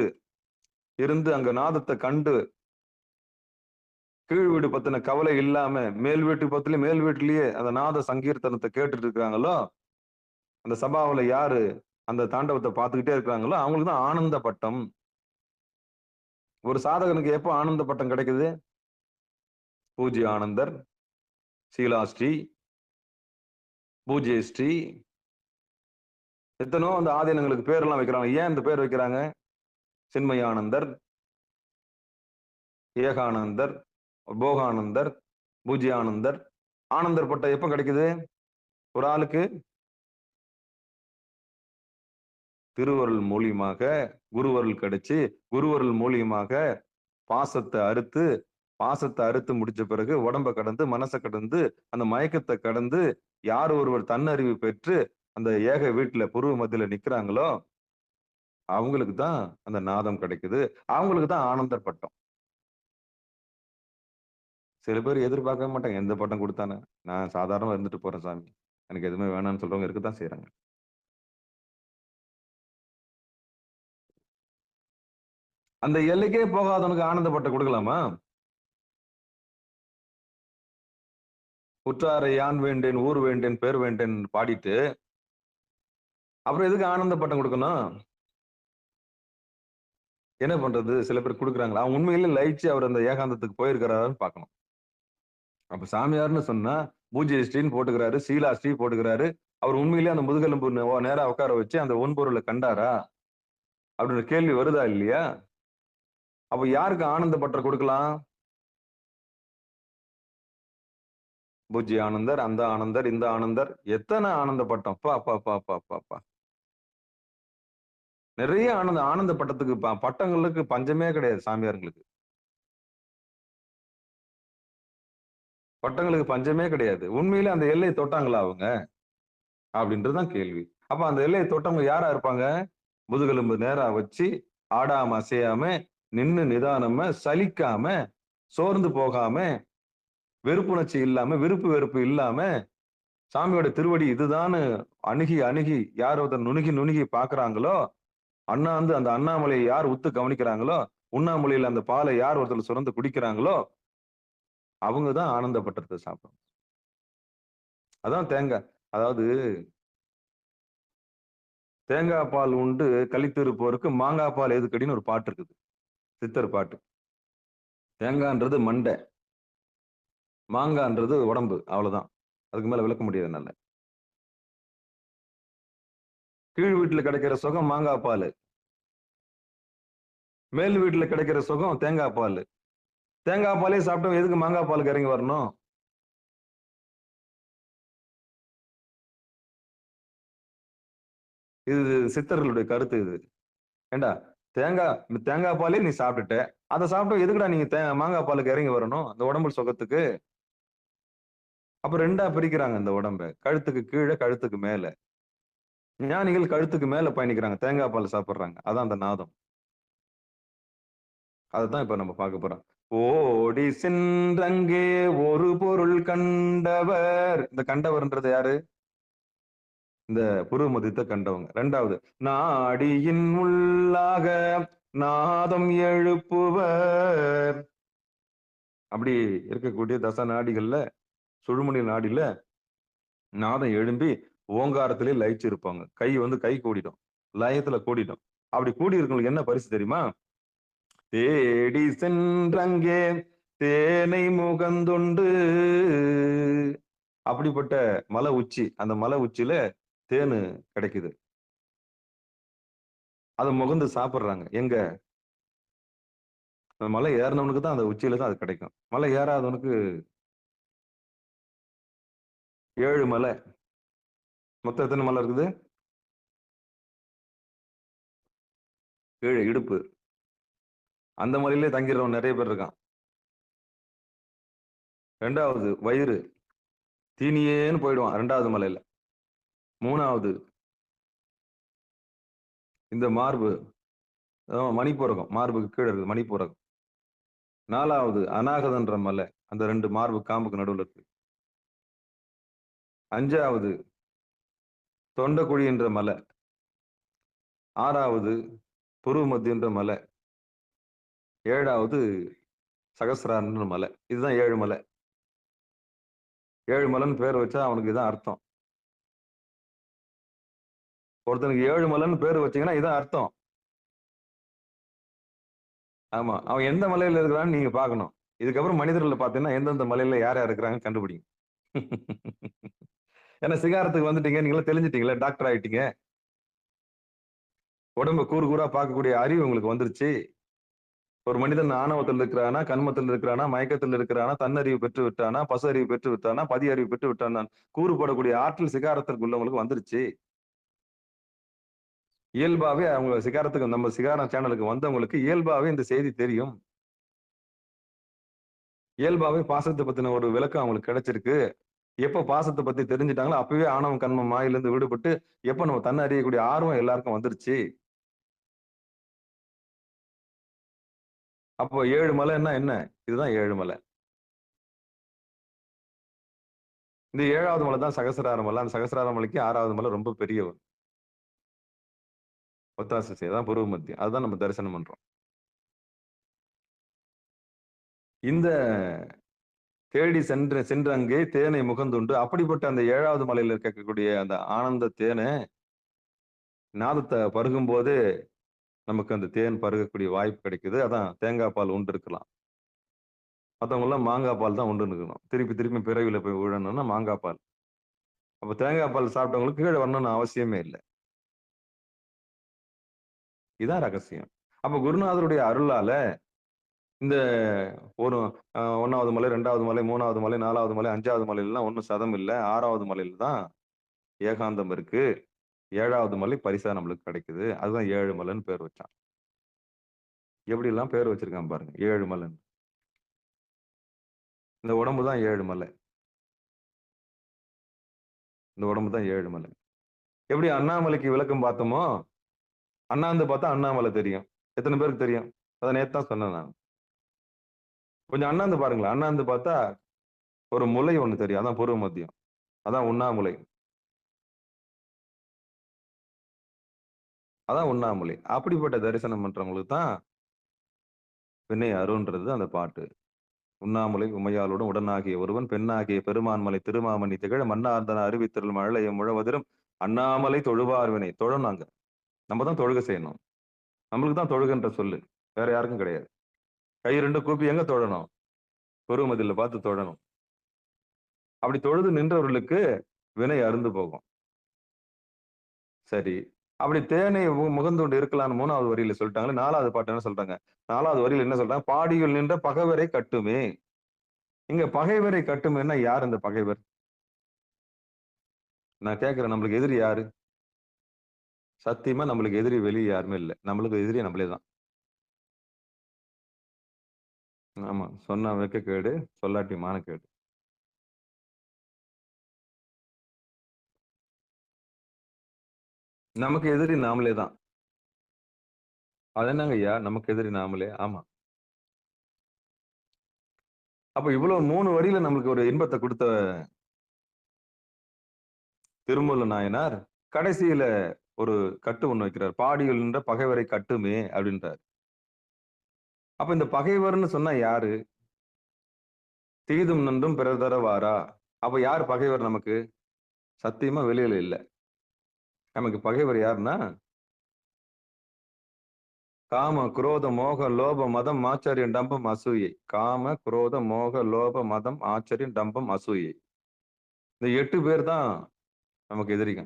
இருந்து அங்க நாதத்தை கண்டு கீழ் வீடு பத்தின கவலை இல்லாம மேல் வீட்டுலயே அந்த நாத சங்கீர்த்தனத்தை கேட்டுட்டு இருக்காங்களோ, அந்த சபாவுல யாரு அந்த தாண்டவத்தை பார்த்துக்கிட்டே இருக்காங்களோ அவங்களுக்கு தான் ஆனந்த பட்டம். ஒரு சாதகனுக்கு எப்போ ஆனந்த பட்டம் கிடைக்குது? பூஜ்ய ஆனந்தர், சீலாஸ்ரீ, பூஜ்ய ஸ்ரீ, எத்தனோ அந்த ஆதீனங்களுக்கு பேரெல்லாம் வைக்கிறாங்க. ஏன் இந்த பேர் வைக்கிறாங்க? சின்மயானந்தர், ஏகானந்தர், போகானந்தர், பூஜ்யானந்தர். ஆனந்தர் பட்டம் எப்ப கிடைக்குது ஒரு ஆளுக்கு? திருவருள் மூலியமாக குருவருள் கிடைச்சு, குருவருள் மூலியமாக பாசத்தை அறுத்து முடிச்ச பிறகு உடம்ப கடந்து, மனசை கடந்து, அந்த மயக்கத்தை கடந்து யார் ஒருவர் தன்னறிவு பெற்று அந்த ஏக வீட்டுல புருவ மத்தியில நிக்கிறாங்களோ அவங்களுக்கு தான் அந்த நாதம் கிடைக்குது. அவங்களுக்கு தான் ஆனந்தர் பட்டம். சில பேர் எதிர்பார்க்கவே மாட்டாங்க. எந்த பட்டம் கொடுத்தானே, நான் சாதாரணமா இருந்துட்டு போறேன் சாமி, எனக்கு எதுவுமே வேணாம்னு சொல்றவங்க இருக்கத்தான் செய்யறாங்க. அந்த எல்லைக்கே போகாதவனுக்கு ஆனந்த பட்டம் கொடுக்கலாமா? உற்றாரை யான் வேண்டேன், ஊர் வேண்டேன், பேர் வேண்டேன் பாடிட்டு அப்புறம் எதுக்கு ஆனந்த பட்டம் கொடுக்கணும்? என்ன பண்றது? சில பேர் கொடுக்குறாங்களா? அவன் உண்மையிலே லயிச்சு அவர் அந்த ஏகாந்தத்துக்கு போயிருக்கிறாருன்னு பார்க்கணும். அப்ப சாமியார்னு சொன்னா பூஜ்ய ஸ்ரீன்னு போட்டுக்கிறாரு, சீலா ஸ்ரீ போட்டுக்கிறாரு. அவர் உண்மையிலேயே அந்த முதுகெலும்பு நேரா உட்கார வச்சு அந்த ஒன்பொருளை கண்டாரா அப்படின்னு கேள்வி வருதா இல்லையா? அப்ப யாருக்கு ஆனந்த பட்டம் கொடுக்கலாம்? பூஜ்ய ஆனந்தர், அந்த ஆனந்தர், இந்த ஆனந்தர், எத்தனை ஆனந்த பட்டம்! பா பா பா பா பா பா நிறைய ஆனந்த பட்டத்துக்கு பட்டங்களுக்கு பஞ்சமே கிடையாது சாமியார்களுக்கு. பட்டங்களுக்கு பஞ்சமே கிடையாது. உண்மையிலே அந்த எல்லையை தொட்டாங்களா அவங்க அப்படின்றதுதான் கேள்வி. அப்ப அந்த எல்லையை தொட்டவங்க யாரா இருப்பாங்க? முதுகெலும்பு நேரா வச்சு, ஆடாம அசையாம, நின்னு நிதானமா, சலிக்காம, சோர்ந்து போகாம, வெறுப்புணர்ச்சி இல்லாம, விருப்பு வெறுப்பு இல்லாம, சாமியோட திருவடி இதுதான்னு அணுகி அணுகி யார் ஒருத்தர் நுணுகி நுணுகி பாக்குறாங்களோ, அண்ணாந்து அந்த அண்ணாமலையை யார் உத்து கவனிக்கிறாங்களோ, உண்ணாமலையில அந்த பாலை யார் ஒருத்தர் சுரந்து குடிக்கிறாங்களோ அவங்கதான் ஆனந்த பட்டத்தை சாப்பிடும். அதான் தேங்காய். அதாவது தேங்காய் பால் உண்டு கழித்திருப்போருக்கு மாங்காய் பால் எதுக்கடின்னு ஒரு பாட்டு இருக்குது, சித்தர் பாட்டு. தேங்காய்ன்றது மண்டை, மாங்கான்றது உடம்பு, அவ்வளவுதான். அதுக்கு மேல விளக்க முடியாது என்னால. கீழ் வீட்டுல கிடைக்கிற சுகம் மாங்காய் பால், மேல் வீட்டுல கிடைக்கிற சுகம் தேங்காய் பால். தேங்காய் பாலே சாப்பிட்டோம், எதுக்கு மாங்காய் பாலுக்கு இறங்கி வரணும்? இது சித்தர்களுடைய கருத்து. இது ஏண்டா தேங்காய் பாலே நீ சாப்பிட்டுட்ட, அதை சாப்பிட்டோம் எதுக்குடா நீங்க மாங்காய் பாலுக்கு இறங்கி வரணும் அந்த உடம்பு சுகத்துக்கு? அப்ப ரெண்டா பிரிக்கிறாங்க இந்த உடம்ப, கழுத்துக்கு கீழே கழுத்துக்கு மேல. ஞானிகள் கழுத்துக்கு மேல பயணிக்கிறாங்க, தேங்காய் பால் சாப்பிடுறாங்க. அதான் அந்த நாதம். அதைத்தான் இப்ப நம்ம பார்க்க போறோம். ஓடி சென்றங்கே ஒரு பொருள் கண்டவர். இந்த கண்டவர்ன்றது யாரு? இந்த புருவமதித்த கண்டவங்க. ரெண்டாவது, நாடியின் உள்ளாக நாதம் எழுப்புவர். அப்படி இருக்கக்கூடிய தச நாடிகள்ல சுழுமுனை நாடியில நாதம் எழும்பி ஓங்காரத்திலே லயிச்சு இருப்பாங்க. கை கூடிடும், லயத்துல கூடிடும். அப்படி கூடி இருக்கவங்களுக்கு என்ன பரிசு தெரியுமா? தேடி சென்றங்கே தேனை முகந்துண்டு. அப்படிப்பட்ட மலை உச்சி, அந்த மலை உச்சியில தேனு கிடைக்குது, அதை முகந்து சாப்பிடுறாங்க. எங்க? மலை ஏறினவனுக்கு தான் அந்த உச்சியில தான் அது கிடைக்கும். மலை ஏறாதவனுக்கு 7 மலை. மொத்தம் எத்தனை மலை இருக்குது? கீழே இடுப்பு, அந்த மலையிலே தங்கிறவன் நிறைய பேர் இருக்கான். ரெண்டாவது வயிறு, தீனியேன்னு போயிடுவான் 2வது மலையில. 3வது இந்த மார்பு, மணிப்பூரகம், மார்புக்கு கீழே இருக்குது மணிப்பூரகம். 4வது அநாகதன்ற மலை, அந்த 2 மார்பு காம்புக்கு நடுவில் இருக்கு. 5வது தொண்டக்குழி என்ற மலை. 6வது புருவ மத்தியன்ற மலை. 7வது சகசிராரன்னு மலை. இதுதான் 7 மலை. 7 மலைன்னு பேர் வச்சா அவனுக்கு இதான் அர்த்தம். ஒருத்தனுக்கு 7 மலைன்னு பேர் வச்சீங்கன்னா இதான் அர்த்தம். ஆமா. அவன் எந்த மலையில இருக்கிறான்னு நீங்க பார்க்கணும். இதுக்கப்புறம் மனிதர்கள்ல பார்த்தீங்கன்னா, எந்தெந்த மலையில யார் யார் இருக்கிறாங்கன்னு கண்டுபிடிங்க. ஏன்னா சிகாரத்துக்கு வந்துட்டீங்க, நீங்களும் தெளிஞ்சிட்டீங்களே, டாக்டர் ஆயிட்டீங்க. உடம்ப கூறு கூறா பார்க்கக்கூடிய அறிவு உங்களுக்கு வந்துருச்சு. ஒரு மனிதன் ஆணவத்தில் இருக்கிறானா, கன்மத்தில் இருக்கிறானா, மயக்கத்தில் இருக்கிறானா, தன்னறிவு பெற்று விட்டானா, பசு அறிவு பெற்று விட்டானா, பதி அறிவு பெற்று விட்டானா, கூறுபடக்கூடிய ஆற்றல் சிகாரத்திற்கு உள்ளவங்களுக்கு வந்துருச்சு. இயல்பாவே அவங்க சிகாரத்துக்கு நம்ம சிகாரம் சேனலுக்கு வந்தவங்களுக்கு இயல்பாவே இந்த செய்தி தெரியும். இயல்பாவே பாசத்தை பத்தின ஒரு விளக்கம் அவங்களுக்கு கிடைச்சிருக்கு. எப்ப பாசத்தை பத்தி தெரிஞ்சுட்டாங்களோ, அப்பவே ஆணவம், கன்மம், மாயிலிருந்து விடுபட்டு, எப்ப நம்ம தன்னை அறியக்கூடிய ஆர்வம் எல்லாருக்கும் வந்துருச்சு. அப்போ 7 மலைன்னா என்ன? இதுதான் 7 மலை. இந்த 7வது மலை தான் சகசிரார மலை. அந்த சகசிரார மலைக்கு 6வது மலை ரொம்ப பெரிய ஒத்தாசை செய்ய தான் பூர்வ மத்தியம். அதுதான் நம்ம தரிசனம் பண்றோம். இந்த தேடி சென்ற அங்கே தேனை முகந்துண்டு அப்படிப்பட்ட அந்த 7வது மலையில இருக்கக்கூடிய அந்த ஆனந்த தேனை நாதத்தை பருகும்போது நமக்கு அந்த தேன் பருகக்கூடிய வாய்ப்பு கிடைக்குது. அதான் தேங்காய் பால் உண்டு இருக்கலாம். மத்தவங்க எல்லாம் மாங்காய் பால் தான் உண்டு இருக்கணும். திருப்பி திருப்பி பிறவியில போய் விழணும்னா மாங்காய் பால். அப்ப தேங்காய் பால் சாப்பிட்டவங்களுக்கு கீழே வரணும்னு அவசியமே இல்லை. இதான் ரகசியம். அப்ப குருநாதருடைய அருளால இந்த ஒரு 1வது மலை, 2வது மலை, 3வது மலை, 4வது மலை, 5வது மலையிலாம் ஒண்ணும் சதம் இல்ல. 6வது மலையில தான் ஏகாந்தம் இருக்கு. 7வது மலை பரிசா நம்மளுக்கு கிடைக்குது. அதுதான் 7 மலைன்னு பேர் வச்சான். எப்படி எல்லாம் பேர் வச்சிருக்கான் பாருங்க. 7 மலைன்னு. இந்த உடம்பு தான் 7 மலை. இந்த உடம்பு தான் 7 மலை. எப்படி அண்ணாமலைக்கு விளக்கம் பார்த்தோமோ, அண்ணாந்து பார்த்தா அண்ணாமலை தெரியும். எத்தனை பேருக்கு தெரியும்? அத நேத்து தான் சொன்னேன் நான். கொஞ்சம் அண்ணாந்து பாருங்களேன். அண்ணாந்து பார்த்தா ஒரு முலை ஒண்ணு தெரியும். அதான் பூர்வ மத்தியம். அதான் உண்ணாமுலை. அதான் உண்ணாமுலை. அப்படிப்பட்ட தரிசனம் பண்றவங்களுக்கு தான் வினை அருன்றது அந்த பாட்டு. உண்ணாமுலை உமையாளுடன் உடனாகிய ஒருவன் பெண்ணாகிய பெருமான்மலை திருமாமணி திகழ மன்னார்ந்தன அறிவித்திரள் மழலையும் முழவதிரும் அண்ணாமலை தொழுவார் வினை. தொழனாங்க. நம்ம தான் தொழுகை செய்யணும். நம்மளுக்கு தான் தொழுகன்ற சொல்லு. வேற யாருக்கும் கிடையாது. கை 2 கூப்பி எங்க தொழணும்? பெருமதில பார்த்து தொழணும். அப்படி தொழுது நின்றவர்களுக்கு வினை அருந்து போகும். சரி. அப்படி தேனை முகந்தொண்டு இருக்கலாம்னு 3வது வரியில சொல்லிட்டாங்களே. 4வது பாட்டு என்ன சொல்றாங்க? 4வது வரியில என்ன சொல்றாங்க? பாடியுள் நின்ற பகைவரை கட்டுமே. இங்க பகைவரை கட்டுமேன்னா யார் இந்த பகைவர்? நான் கேட்கிறேன், நம்மளுக்கு எதிரி யாரு? சத்தியமா நம்மளுக்கு எதிரி வெளிய யாருமே இல்ல. நம்மளுக்கு எதிரி நம்மளே தான். ஆமா. சொன்னா வெட்கக்கேடு, சொல்லாட்டி மானக்கேடு. நமக்கு எதிரி நாமளே தான். அது என்னங்க ஐயா? நமக்கு எதிரி நாமளே. ஆமா. அப்ப இவ்வளவு 3 வரியில நம்மளுக்கு ஒரு இன்பத்தை கொடுத்த திருமூல நாயனார் கடைசியில ஒரு கட்டு ஒண்ணு வைக்கிறார். பாடியுள் நின்ற பகைவரை கட்டுமே அப்படின்றார். அப்ப இந்த பகைவர்ன்னு சொன்னா யாரு? தீதும் நன்றும் பிறர் தர வாரா. அப்ப யார் பகைவர் நமக்கு? சத்தியமா வெளியில இல்ல. நமக்கு பகைவர் யாருன்னா காம, குரோத, மோக, லோப, மதம், ஆச்சரியம், டம்பம், அசூயை. காம, குரோத, மோக, லோப, மதம், ஆச்சரியம், டம்பம், அசூயை. இந்த 8 பேர் தான் நமக்கு எதிரிங்க.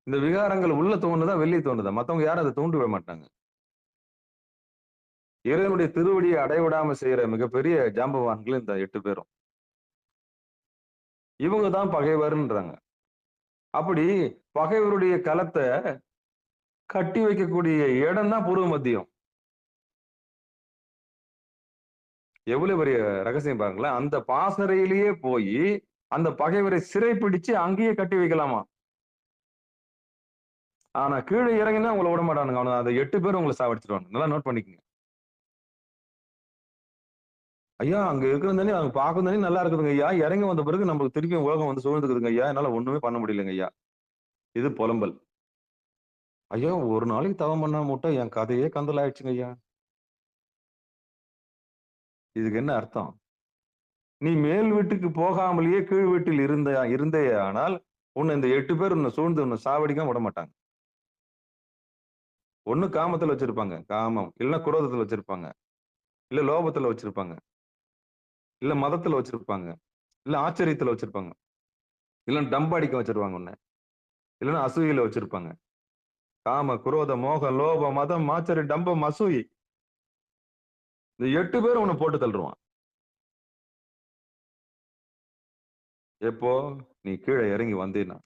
இந்த விகாரங்கள் உள்ள தோணுதா, வெளியே தோணுதா? மத்தவங்க யாரும் அதை தூண்டவே மாட்டாங்க. இறைவனுடைய திருவடியை அடைவிடாம செய்யற மிகப்பெரிய ஜாம்பவான்கள் இந்த 8 பேரும். இவங்க தான் பகைவர்ன்றாங்க. அப்படி பகைவருடைய களத்தை கட்டி வைக்கக்கூடிய இடம் தான் பூர்வ மத்தியம். எவ்வளவு பெரிய ரகசியம் பாருங்களேன். அந்த பாசறையிலேயே போய் அந்த பகைவரை சிறைப்பிடிச்சு அங்கேயே கட்டி வைக்கலாமா? ஆனா கீழே இறங்கினா உங்களை விட மாட்டானுங்க. அவனுங்க அந்த 8 பேரும் உங்களை சாவடிச்சிருவாங்க. நல்லா நோட் பண்ணிக்கங்க. ஐயா அங்க இருக்கிற தண்ணி அங்க பார்க்கும் தண்ணி நல்லா இருக்குதுங்க ஐயா. இறங்கி வந்த பிறகு நமக்கு திருப்பி உலகம் வந்து சூழ்ந்துக்குதுங்க ஐயா. என்னால ஒண்ணுமே பண்ண முடியலங்க ஐயா. இது புலம்பல். ஐயா ஒரு நாளைக்கு தவம் பண்ணாம விட்டா என் கதையே கந்தல் ஆயிடுச்சுங்க ஐயா. இதுக்கு என்ன அர்த்தம்? நீ மேல் வீட்டுக்கு போகாமலேயே கீழ் வீட்டில் இருந்தே ஆனால் உன்னை இந்த 8 பேர் உன்னை சூழ்ந்து உன்னை சாவடிக்காம விட மாட்டாங்க. ஒண்ணு காமத்துல வச்சிருப்பாங்க, காமம். இல்லைன்னா குரோதத்துல வச்சிருப்பாங்க, இல்ல லோபத்துல வச்சிருப்பாங்க, இல்ல மதத்துல வச்சிருப்பாங்க, இல்ல ஆச்சரியத்துல வச்சிருப்பாங்க, இல்ல டம்பாடிக்க வச்சிருவாங்க உன்னை, இல்லைன்னா அசூயில வச்சிருப்பாங்க. காம, குரோத, மோக, லோப, மதம், ஆச்சரியம், டம்பம், அசூயை. இந்த 8 பேரும் உன்னை போட்டு தள்ளுவான். எப்போ நீ கீழே இறங்கி வந்தீன்னா,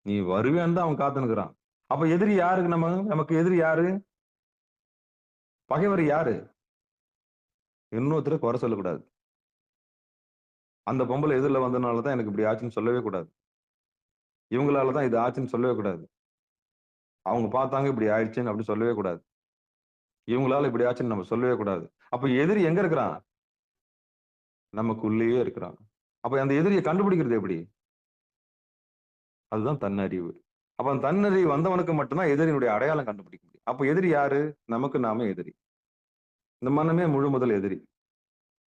நீ வருவேன்னு தான் அவன் காத்துனுக்குறான். அப்ப எதிரி யாருக்கு? நமக்கு எதிரி யாரு? பகைவர் யாரு? இன்னொருத்தரை குறை சொல்லக்கூடாது. அந்த பொம்பளை எதிரில வந்தனாலதான் எனக்கு இப்படி ஆச்சுன்னு சொல்லவே கூடாது. இவங்களாலதான் இது ஆச்சுன்னு சொல்லவே கூடாது. அவங்க பார்த்தாங்க இப்படி ஆயிடுச்சுன்னு அப்படி சொல்லவே கூடாது. இவங்களால இப்படி ஆச்சுன்னு நம்ம சொல்லவே கூடாது. அப்ப எதிரி எங்க இருக்கிறான்? நமக்குள்ளேயே இருக்கிறான். அப்ப அந்த எதிரியை கண்டுபிடிக்கிறது எப்படி? அதுதான் தன்னறிவு. அப்ப அந்த தன்னறிவு வந்தவனுக்கு மட்டும்தான் எதிரியினுடைய அடையாளம் கண்டுபிடிக்க முடியும். அப்ப எதிரி யாரு? நமக்கு நாம எதிரி. இந்த மனமே முழு முதல் எதிரி.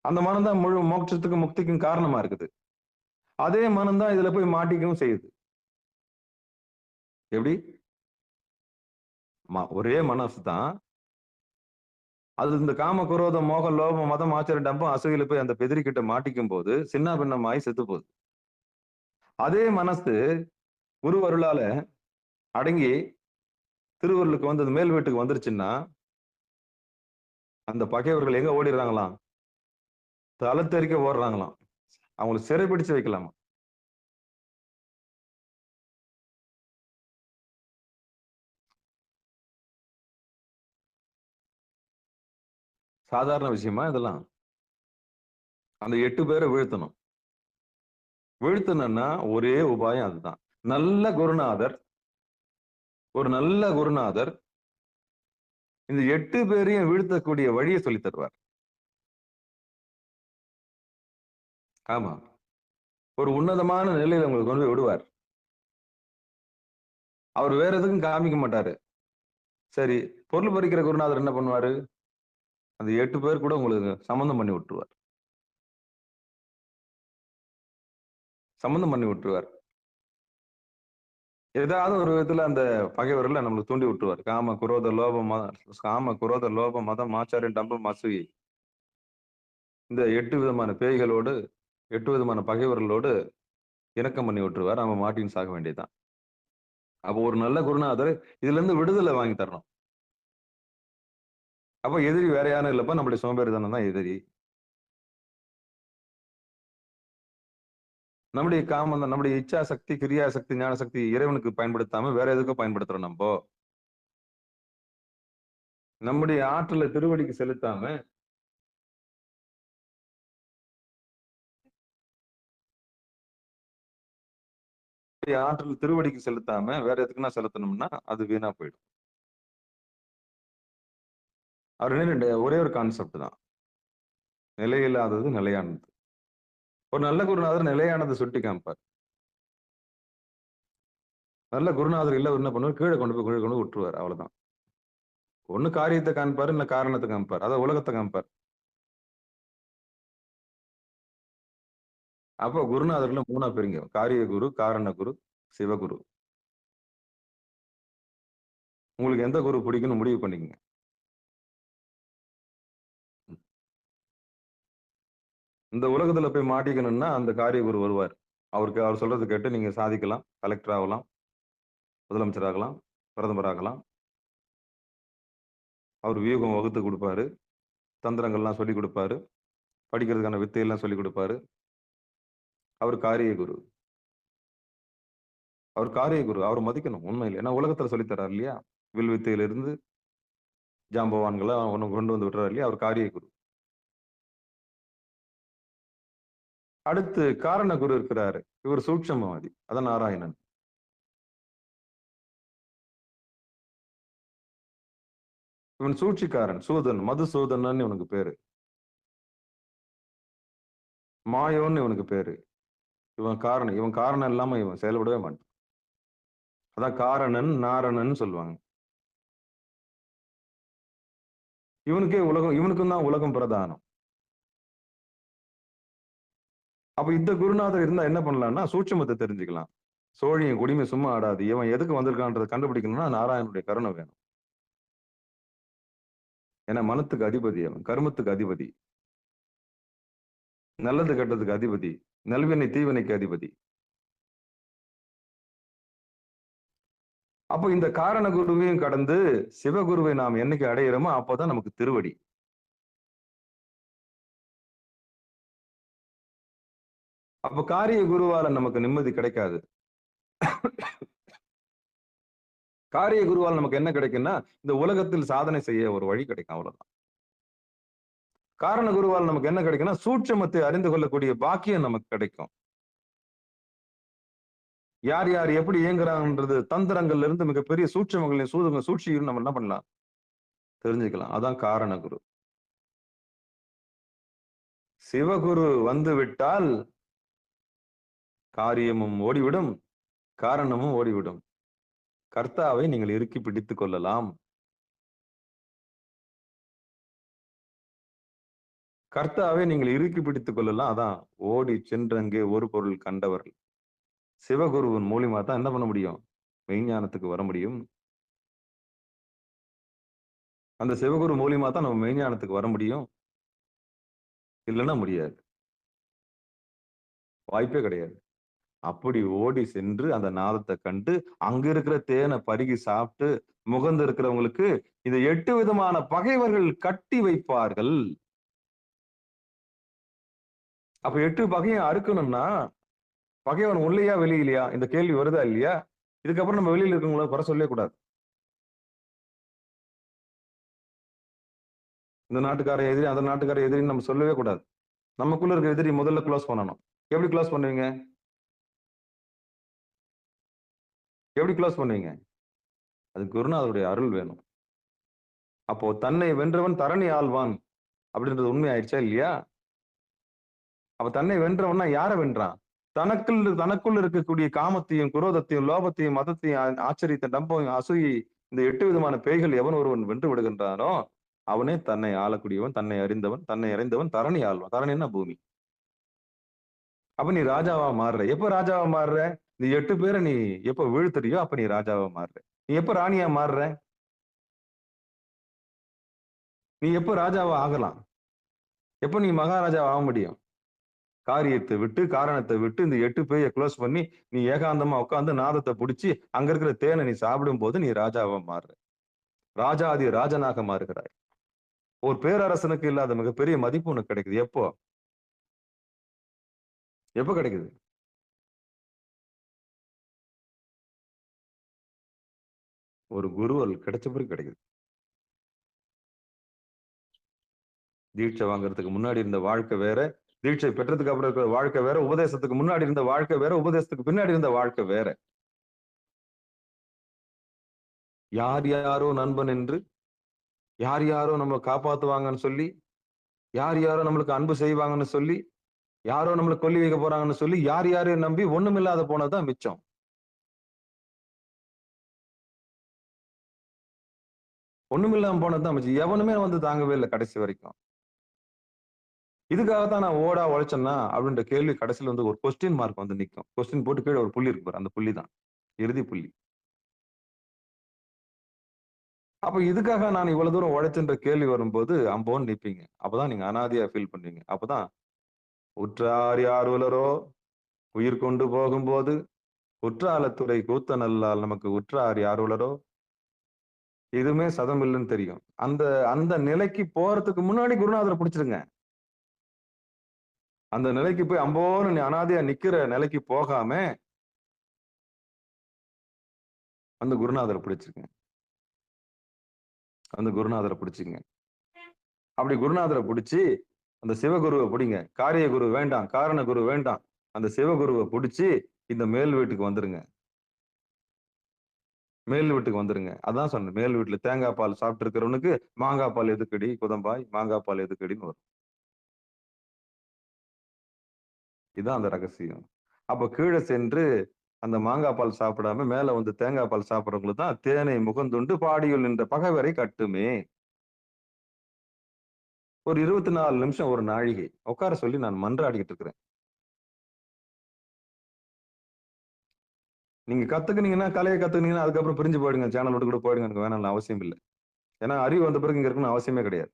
அந்த மனம் தான் முழு மோட்சத்துக்கும் முக்திக்கும் காரணமா இருக்குது. அதே மனம் தான் இதுல போய் மாட்டிக்கவும் செய்யுது. எப்படி? ஒரே மனசு தான். அது இந்த காம, குரோதம், மோகம், லோபம், மதம், ஆச்சரியம், டம்பம், அசூயில போய் அந்த பெதிரி கிட்ட மாட்டிக்கும் போது சின்ன பின்னமாயி செத்து போகுது. அதே மனசு குரு அருளால அடங்கி திருவருளுக்கு வந்து மேல் வீட்டுக்கு வந்துருச்சுன்னா அந்த பகைவர்கள் எங்க ஓடிடுறாங்களாம்? தளத்தெறிக்க ஓடுறாங்களாம். அவங்களை சிறைபிடிச்சு வைக்கலாமா? சாதாரண விஷயமா இதெல்லாம்? அந்த 8 பேரை வீழ்த்தணும். வீழ்த்தணும்னா ஒரே உபாயம் அதுதான். ஒரு நல்ல குருநாதர் இந்த 8 பேரையும் வீழ்த்தக்கூடிய வழியை சொல்லி தருவார். ஆமா, ஒரு உன்னதமான நிலையில உங்களுக்கு கொண்டு போய் விடுவார். அவர் வேற எதுக்கும் காமிக்க மாட்டாரு. சரி, பொருள் பறிக்கிற குருநாதர் என்ன பண்ணுவாரு? அந்த 8 பேர் கூட உங்களுக்கு சம்பந்தம் பண்ணி விட்டுருவார். ஏதாவது ஒரு விதத்துல அந்த பகைவர்களை நம்மளுக்கு தூண்டி விட்டுருவார். காம, குரோத, லோபம், மதம், ஆச்சாரியம், டம்பம், அசூயை. இந்த 8 விதமான பேய்களோடு 8 விதமான பகைவர்களோடு இணக்கம் பண்ணி விட்டுருவார். அவன் மாட்டின்னு சாக வேண்டியதுதான். அப்போ ஒரு நல்ல குருநாதர் இதுல இருந்து விடுதலை வாங்கி தரணும். அப்ப எதிரி வேற யாரும் இல்லப்பா, நம்முடைய சோம்பேறித்தனம் தான் எதிரி. நம்முடைய காமம் தான், நம்முடைய இச்சா சக்தி, கிரியா சக்தி, ஞான சக்தி இறைவனுக்கு பயன்படுத்தாம வேற எதுக்கும் பயன்படுத்துறோம். நம்முடைய ஆற்றலை திருவடிக்கு செலுத்தாம வேற எதுக்குன்னா செலுத்தணும்னா அது வீணா போயிடும். ஒரே ஒரு கான்செப்ட் தான், நிலையில்லாதது நிலையானது. ஒரு நல்ல குருநாதர் நிலையானதை சுட்டி காமிப்பார். நல்ல குருநாதர் இல்ல என்ன பண்ணுவார்? கீழே கொண்டு விட்டுருவார். அவ்வளவுதான். ஒண்ணு காரியத்தை காமிப்பாரு, இல்ல காரணத்தை காமிப்பார், அதாவது உலகத்தை காமிப்பார். அப்போ குருநாதர்ல 3ஆ பிரிங்க: காரிய குரு, காரண குரு, சிவகுரு. உங்களுக்கு எந்த குரு பிடிக்கும்னு முடிவு பண்ணிக்கங்க. இந்த உலகத்துல போய் மாட்டிக்கணும்னா அந்த காரிய குரு வருவார். அவர் சொல்றது கேட்டு நீங்க சாதிக்கலாம், கலெக்டர் ஆகலாம், முதலமைச்சர் ஆகலாம், பிரதமர் ஆகலாம். அவர் வியூகம் வகுத்து கொடுப்பாரு, தந்திரங்கள்லாம் சொல்லி கொடுப்பாரு, படிக்கிறதுக்கான வித்தையெல்லாம் சொல்லி கொடுப்பாரு. அவர் காரிய குரு. அவர் மதிக்கணும் உண்மையில். ஏன்னா உலகத்துல சொல்லித்தரார் இல்லையா? வில் வித்தையிலிருந்து ஜாம்பவான்களை ஒண்ணு கொண்டு வந்து விட்டுறாரு இல்லையா? அவர் காரிய குரு. அடுத்து காரண குரு இருக்கிறாரு. இவர் சூட்சமவாதி, அதான் நாராயணன். இவன் சூழ்ச்சிக்காரன், சூதன், மதுசூதனன் இவனுக்கு பேரு. மாயோன்னு இவனுக்கு பேரு. இவன் காரணம் இல்லாம இவன் செயல்படவே மாட்டான். அதான் காரணன், நாரணன் சொல்லுவாங்க. இவனுக்கும் தான் உலகம் பிரதானம். அப்ப இந்த குருநாதர் இருந்தா என்ன பண்ணலாம்னா சூட்சுமத்தை தெரிஞ்சுக்கலாம். சோழியின் குடிமை சும்மா ஆடாது. இவன் எதுக்கு வந்திருக்கான்றதை கண்டுபிடிக்கணும்னா நாராயணனுடைய கருணை வேணும். ஏன்னா மனத்துக்கு அதிபதி அவன், கர்மத்துக்கு அதிபதி, நல்லது கெட்டதுக்கு அதிபதி, நல்வினை தீவினைக்கு அதிபதி. அப்போ இந்த காரண குருவையும் கடந்து சிவகுருவை நாம் என்னைக்கு அடையிறோமோ அப்போதான் நமக்கு திருவடி. அப்ப காரிய குருவால நமக்கு நிம்மதி கிடைக்காது. காரிய குருவால் நமக்கு என்ன கிடைக்கும்னா இந்த உலகத்தில் சாதனை செய்ய ஒரு வழி கிடைக்கும், அவ்வளவுதான். காரண குருவால் நமக்கு என்ன கிடைக்கும்னா சூட்சமத்தை அறிந்து கொள்ளக்கூடிய பாக்கியம் நமக்கு கிடைக்கும். யார் யார் எப்படி இயங்குறாங்கன்றது தந்திரங்கள்ல இருந்து மிகப்பெரிய சூட்சமங்களையும் சூழ்ச்சியும் நம்ம என்ன பண்ணலாம், தெரிஞ்சுக்கலாம். அதான் காரண குரு. சிவகுரு வந்து விட்டால் காரியமும் ஓடிவிடும், காரணமும் ஓடிவிடும். கர்த்தாவை நீங்கள் இறுக்கி பிடித்துக் கொள்ளலாம். கர்த்தாவை நீங்கள் இறுக்கி பிடித்துக் கொள்ளலாம். அதான் ஓடி சென்றங்கே ஒரு பொருள் கண்டவர்கள். சிவகுருவின் மூலியமா தான் என்ன பண்ண முடியும், மெய்ஞானத்துக்கு வர முடியும். அந்த சிவகுரு மூலியமா தான் நம்ம மெய்ஞானத்துக்கு வர முடியும். இல்லைன்னா முடியாது, வாய்ப்பே கிடையாது. அப்படி ஓடி சென்று அந்த நாதத்தை கண்டு அங்க இருக்கிற தேனை பருகி சாப்பிட்டு முகந்து இருக்கிறவங்களுக்கு இந்த 8 விதமான பகைவர்கள் கட்டி வைப்பார்கள். அப்ப 8 பகையும் அறுக்கணும்னா பகைவன் உள்ளையா வெளியிலையா இந்த கேள்வி வருதா இல்லையா? இதுக்கப்புறம் நம்ம வெளியில இருக்கவங்கள குறை சொல்லவே கூடாது. இந்த நாட்டுக்கார எதிரி அந்த நாட்டுக்கார எதிரின்னு நம்ம சொல்லவே கூடாது. நமக்குள்ள இருக்க எதிரி முதல்ல க்ளோஸ் பண்ணணும். எப்படி க்ளோஸ் பண்ணுவீங்க? எப்படி க்ளோஸ் பண்ணுவீங்க? அது குருநாதருடைய அருள் வேணும். அப்போ தன்னை வென்றவன் தரணி ஆழ்வான் அப்படின்றது உண்மை ஆயிடுச்சா இல்லையா? அப்ப தன்னை வென்றவன்னா யார வென்றான்? தனக்குள் இருக்கக்கூடிய காமத்தையும் குரோதத்தையும் லோபத்தையும் மதத்தையும் ஆச்சரியத்தை டம்பம் அசூயை இந்த 8 விதமான பேய்கள் எவன் ஒருவன் வென்று விடுகின்றானோ அவனே தன்னை ஆளக்கூடியவன், தன்னை அறிந்தவன், தன்னை அறிந்தவன் தரணி ஆழ்வான். தரணின்னா பூமி. அப்ப நீ ராஜாவா மாறுற. எப்ப ராஜாவா மாறுற? இந்த 8 பேரை நீ எப்ப வீழ்த்துறியோ அப்ப நீ ராஜாவா மாறுற. நீ எப்ப ராணியா மாறுற? நீ எப்ப ராஜாவா ஆகலாம்? எப்ப நீ மகாராஜாவா ஆக முடியும்? காரியத்தை விட்டு காரணத்தை விட்டு இந்த 8 பேயை க்ளோஸ் பண்ணி நீ ஏகாந்தமா உட்காந்து நாதத்தை பிடிச்சி அங்க இருக்கிற தேனை நீ சாப்பிடும் போது நீ ராஜாவா மாறுற. ராஜாதி ராஜனாக மாறுகிறாய். ஒரு பேரரசனுக்கு இல்லாத மிகப்பெரிய மதிப்பு உனக்கு கிடைக்குது. எப்போ எப்ப கிடைக்குது? ஒரு குருவல் கிடைச்ச பிறகு கிடைக்குது. தீட்சை வாங்குறதுக்கு முன்னாடி இருந்த வாழ்க்கை வேற, தீட்சை பெற்றதுக்கு அப்புறம் இருக்கிற வாழ்க்கை வேற, உபதேசத்துக்கு முன்னாடி இருந்த வாழ்க்கை வேற, உபதேசத்துக்கு பின்னாடி இருந்த வாழ்க்கை வேற. யார் யாரோ நண்பன் என்று, யார் யாரோ நம்மளை காப்பாத்துவாங்கன்னு சொல்லி, யார் யாரோ நம்மளுக்கு அன்பு செய்வாங்கன்னு சொல்லி, யாரோ நம்மளை கொல்லி வைக்க போறாங்கன்னு சொல்லி யார் யாரையும் நம்பி ஒண்ணுமில்லாத போனதுதான் மிச்சம். ஒண்ணுமில்லாம போனதுதான் மிச்சம். எவனுமே வந்து தாங்கவே இல்லை கடைசி வரைக்கும். இதுக்காகத்தான் நான் ஓடா உழைச்சேன்னா அப்படின்ற கேள்வி கடைசியில் வந்து ஒரு கொஸ்டின் மார்க் வந்து நிற்கும். கொஸ்டின் போட்டு கீழே ஒரு புள்ளி இருக்கு பாரு, அந்த புள்ளி தான் இறுதி புள்ளி. அப்ப இதுக்காக நான் இவ்வளவு தூரம் உழைச்சுன்ற கேள்வி வரும்போது அம்போன்னு நிற்பீங்க. அப்பதான் நீங்க அனாதையா ஃபீல் பண்ணுவீங்க. அப்பதான் உற்றார் யார் உலரோ உயிர் கொண்டு போகும்போது குற்றாலத்துறை கூத்த நல்லால் நமக்கு உற்றார் யார் உலரோ இதுவுமே சதம் இல்லைன்னு தெரியும். அந்த அந்த நிலைக்கு போறதுக்கு முன்னாடி குருநாதரை பிடிச்சிருங்க. அந்த நிலைக்கு போய் அம்போன்னு நீ அனாதையா நிக்கிற நிலைக்கு போகாம அந்த குருநாதரை பிடிச்சிருங்க. அந்த குருநாதரை பிடிச்சிங்க. அப்படி குருநாதரை பிடிச்சி அந்த சிவகுருவை பிடிங்க. காரிய குரு வேண்டாம், காரண குரு வேண்டாம். அந்த சிவகுருவை பிடிச்சி இந்த மேல் வீட்டுக்கு வந்துருங்க. மேல் வீட்டுக்கு வந்துருங்க. அதான் சொன்னேன், மேல் வீட்டுல தேங்காய் பால் சாப்பிட்டு இருக்கிறவனுக்கு மாங்காய் பால் எதுக்கடி குதம்பாய், மாங்காய் பால் எதுக்கடின்னு வரும். இதுதான் அந்த ரகசியம். அப்ப கீழே சென்று அந்த மாங்காய் பால் சாப்பிடாம மேல வந்து தேங்காய் பால் சாப்பிட்றவங்களுக்கு தான் தேனை முகந்துண்டு பாடியுள் நின்ற பகைவரை கட்டுமே. ஒரு 24 நிமிஷம் ஒரு நாழிகை உட்கார சொல்லி நான் மன்றாடிக்கிட்டு இருக்கிறேன். நீங்க கத்துக்கினீங்கன்னா, கலையை கத்துக்கினீங்கன்னா, அதுக்கப்புறம் பிரிஞ்சு போயிடுங்க. சேனல் விட்டு கூட போயிடுங்க. எனக்கு வேணாம்னு அவசியம் இல்ல. ஏன்னா அறிவு வந்த பிறகு இங்க இருக்கணும்னு அவசியமே கிடையாது.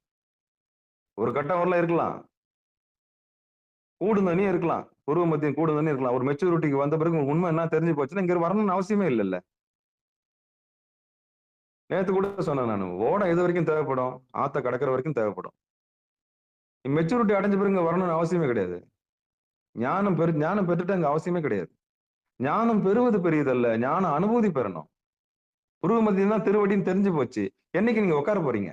ஒரு கட்டம் வரலாம் இருக்கலாம். கூடுந்தனியும் இருக்கலாம். பூர்வ மத்தியம் கூடுந்தனியும் இருக்கலாம். ஒரு மெச்சூரிட்டிக்கு வந்த பிறகு உங்களுக்கு உண்மை என்ன தெரிஞ்சு போச்சுன்னா, இங்க வரணும்னு அவசியமே இல்லல்ல. நேத்து கூட சொன்னேன் நானு. ஓடம் எது வரைக்கும் தேவைப்படும்? ஆத்த கடக்கிற வரைக்கும் தேவைப்படும். மெச்சூரிட்டி அடைஞ்ச பிறகு இங்க வரணும்னு அவசியமே கிடையாது. ஞானம் பெற்றுட்டு அங்க அவசியமே கிடையாது. ஞானம் பெறுவது பெரியதல்ல. ஞான அனுபூதி பெறணும். பூர்வ மத்தியம் தான் திருவடின்னு தெரிஞ்சு போச்சு. என்னைக்கு நீங்க உட்கார போறீங்க?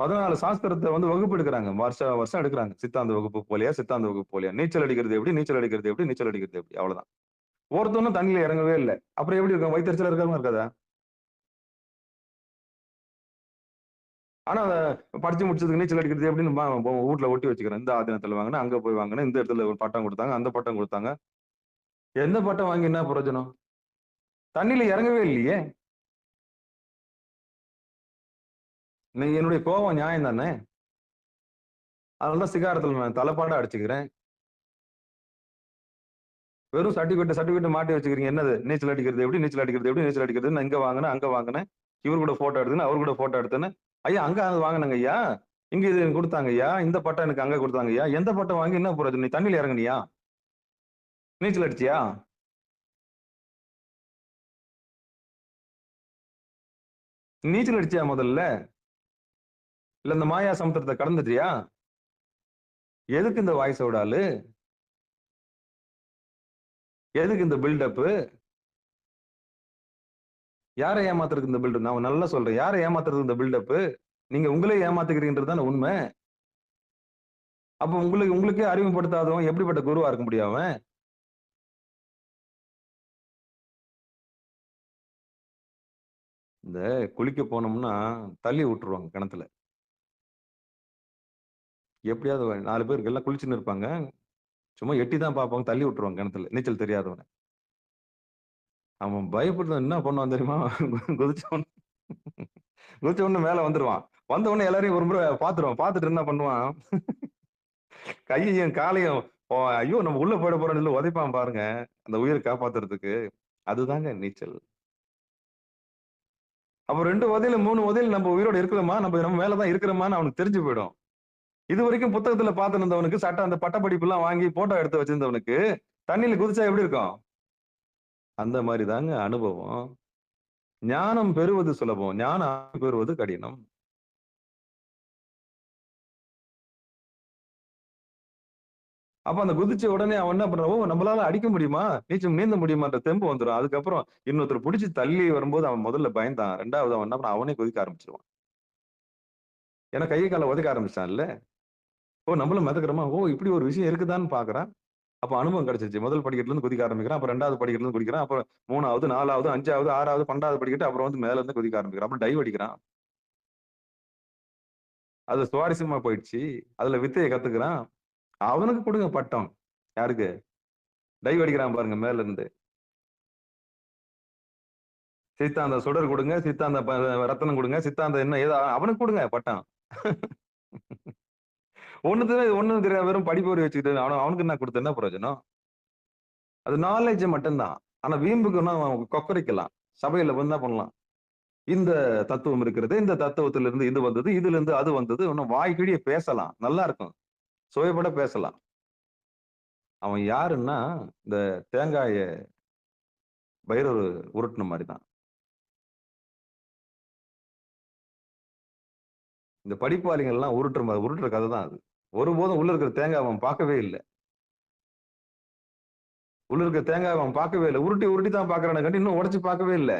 14 சாஸ்திரத்தை வந்து வகுப்பு எடுக்கிறாங்க. வருஷம் எடுக்கிறாங்க. சித்தாந்த வகுப்பு போலியா, சித்தாந்த வகுப்பு போலியா. நீச்சல் அடிக்கிறது எப்படி, நீச்சல் அடிக்கிறது எப்படி, நீச்சல் அடிக்கிறது எப்படி, அவ்வளவுதான். ஒருத்தனும் தண்ணியில இறங்கவே இல்லை. அப்புறம் எப்படி இருக்கும்? வயிற்றுச்சல் இருக்காம இருக்காதா? ஆனா அதை படிச்சு முடிச்சதுக்கு நீச்சல் அடிக்கிறது எப்படின்னு வீட்டுல ஒட்டி வச்சுக்கிறேன். இந்த ஆதீனத்துல வாங்கினேன், அங்க போய் வாங்கினேன், இந்த இடத்துல ஒரு பட்டம் கொடுத்தாங்க, அந்த பட்டம் கொடுத்தாங்க. எந்த பட்டம் வாங்கி என்ன பிரயோஜனம்? தண்ணியில இறங்கவே இல்லையே. நீ என்னுடைய கோபம் நியாயம் தானே? அதனாலதான் சிகாரத்துல நான் தலைப்பாடா அடிச்சுக்கிறேன். வெறும் சர்டிபிகேட் மாட்டி வச்சுக்கிறீங்க. என்னது நீச்சல் அடிக்கிறது எப்படி, நீச்சல் அடிக்கிறது எப்படி, நீச்சல் அடிக்கிறது நான் இங்க வாங்கினேன், அங்க வாங்கினேன், இவர் கூட போட்டோ எடுத்துன்னு, அவர் கூட போட்டோ எடுத்துன்னு. ஐயா அங்க அது வாங்கினங்க ஐயா, இங்க இது எனக்கு கொடுத்தாங்க ஐயா, இந்த பட்டம் எனக்கு அங்க கொடுத்தாங்க ஐயா. எந்த பட்டம் வாங்கி என்ன போறது? நீ தண்ணியில இறங்குனியா? நீச்சல் அடிச்சியா? நீச்சல் அடிச்சியா முதல்ல? இல்ல இந்த மாயா சமுத்திரத்தை கடந்துட்டியா? எதுக்கு இந்த வாய்ஸ் விடாலு? எதுக்கு இந்த பில்டப்பு? யாரை ஏமாத்துறதுக்கு இந்த பில்டப்? நான் நல்லா சொல்றேன். யாரை ஏமாத்துறதுக்கு இந்த பில்டப்பு? நீங்க உங்களே ஏமாத்துக்கிறீங்கன்றது தானே உண்மை. அப்ப உங்களுக்கே அறிமுகப்படுத்தாதவன் எப்படிப்பட்ட குருவா இருக்க முடியும் அவன்? இந்த குளிக்க போனோம்னா தள்ளி விட்டுருவாங்க கிணத்துல. எப்படியாவது 4 பேருக்கு எல்லாம் குளிச்சுன்னு இருப்பாங்க. சும்மா எட்டி தான் பார்ப்பாங்க, தள்ளி விட்டுருவாங்க கிணத்துல, நீச்சல் தெரியாதவனை. அவன் பயப்படுறது என்ன பண்ணுவான் தெரியுமா? குதிச்சவன் குதிச்ச மேல வந்துருவான். வந்த உடனே எல்லாரையும் ஒரு முறை பாத்துருவான். பாத்துட்டு என்ன பண்ணுவான்? கையையும் காலையும் ஐயோ நம்ம உள்ள போயிட போறோம்னு சொல்லி உதைப்பான் பாருங்க, அந்த உயிரை காப்பாத்துறதுக்கு. அதுதாங்க நீச்சல். அப்ப 2 உதையில 3 உதையில நம்ம உயிரோட இருக்கிறோமா, நம்ம மேலதான் இருக்கிறோமான்னு அவனுக்கு தெரிஞ்சு போயிடும். இது வரைக்கும் புத்தகத்துல பார்த்து இருந்தவனுக்கு அந்த பட்டப்படிப்பு எல்லாம் வாங்கி போட்டோ எடுத்து வச்சிருந்தவனுக்கு தண்ணியில குதிச்சா எப்படி இருக்கும்? அந்த மாதிரி தாங்க அனுபவம். ஞானம் பெறுவது சுலபம், ஞானம் பெறுவது கடினம். அப்ப அந்த குதிச்ச உடனே அவன் என்ன பண்றான்? ஓ நம்மளால அடிக்க முடியுமா, நீந்த முடியுமான்ற தெம்பு வந்துடும். அதுக்கப்புறம் இன்னொருத்தர் பிடிச்சி தள்ளி வரும்போது அவன் முதல்ல பயந்தான். 2வது அவன் என்ன பண்ண, அவனே குதிக்க ஆரம்பிச்சிருவான். ஏன்னா கையை காலை உதைக்க ஆரம்பிச்சான்ல. ஓ நம்மளும் மிதக்கிறோமா, ஓ இப்படி ஒரு விஷயம் இருக்குதான்னு பாக்குறான். அப்ப அனுபவம் கிடைச்சிருச்சு. முதல் படிக்கட்டுல இருந்து குதிக்க ஆரம்பிக்கிறான். அப்புறம் 2வது படிக்கட்டுல இருந்து குதிக்கிறான். அப்புறம் 3வது 4வது 5வது 6வது 12வது படிக்கட்டு, அப்புறம் வந்து மேல இருந்து குதிக்க ஆரம்பிக்கிறான். அப்புறம் டைவ் அடிக்கிறான். அது சுவாரஸ்யமா போயிடுச்சு. அதுல வித்தையை கத்துக்கிறான். அவனுக்கு கொடுங்க பட்டம். யாருக்கு? டைவ் அடிக்கிறான் பாருங்க மேல இருந்து. சித்தாந்த சுடர் கொடுங்க, சித்தாந்த ரத்தனம் கொடுங்க, சித்தாந்த என்ன ஏதோ அவனுக்கு கொடுங்க பட்டம். ஒண்ணும் தெரியாது, வெறும் படிப்போரி வச்சுக்கிட்டு அவனுக்கு என்ன கொடுத்த என்ன பிரயோஜனம்? அது நாலேஜ் மட்டும்தான். ஆனா வீம்புக்குன்னா கொக்கரிக்கலாம். சபையில வந்து என்ன பண்ணலாம்? இந்த தத்துவம் இருக்கிறது, இந்த தத்துவத்துல இருந்து இது வந்தது, இதுல இருந்து அது வந்தது, இன்னும் வாய்க்கிழிய பேசலாம். நல்லா இருக்கும், சுவைபட பேசலாம். அவன் யாருன்னா இந்த தேங்காய பைரவர் உருட்டின மாதிரிதான். இந்த படிப்பாளிகள் எல்லாம் உருட்டுற கதை தான் அது. ஒருபோதும் உள்ள இருக்கிற தேங்காய் அவன் பார்க்கவே இல்லை. உள்ள இருக்கிற தேங்காய் அவன் பார்க்கவே இல்லை. உருட்டி தான் பாக்குறானு கண்டி இன்னும் உடைச்சு பார்க்கவே இல்லை.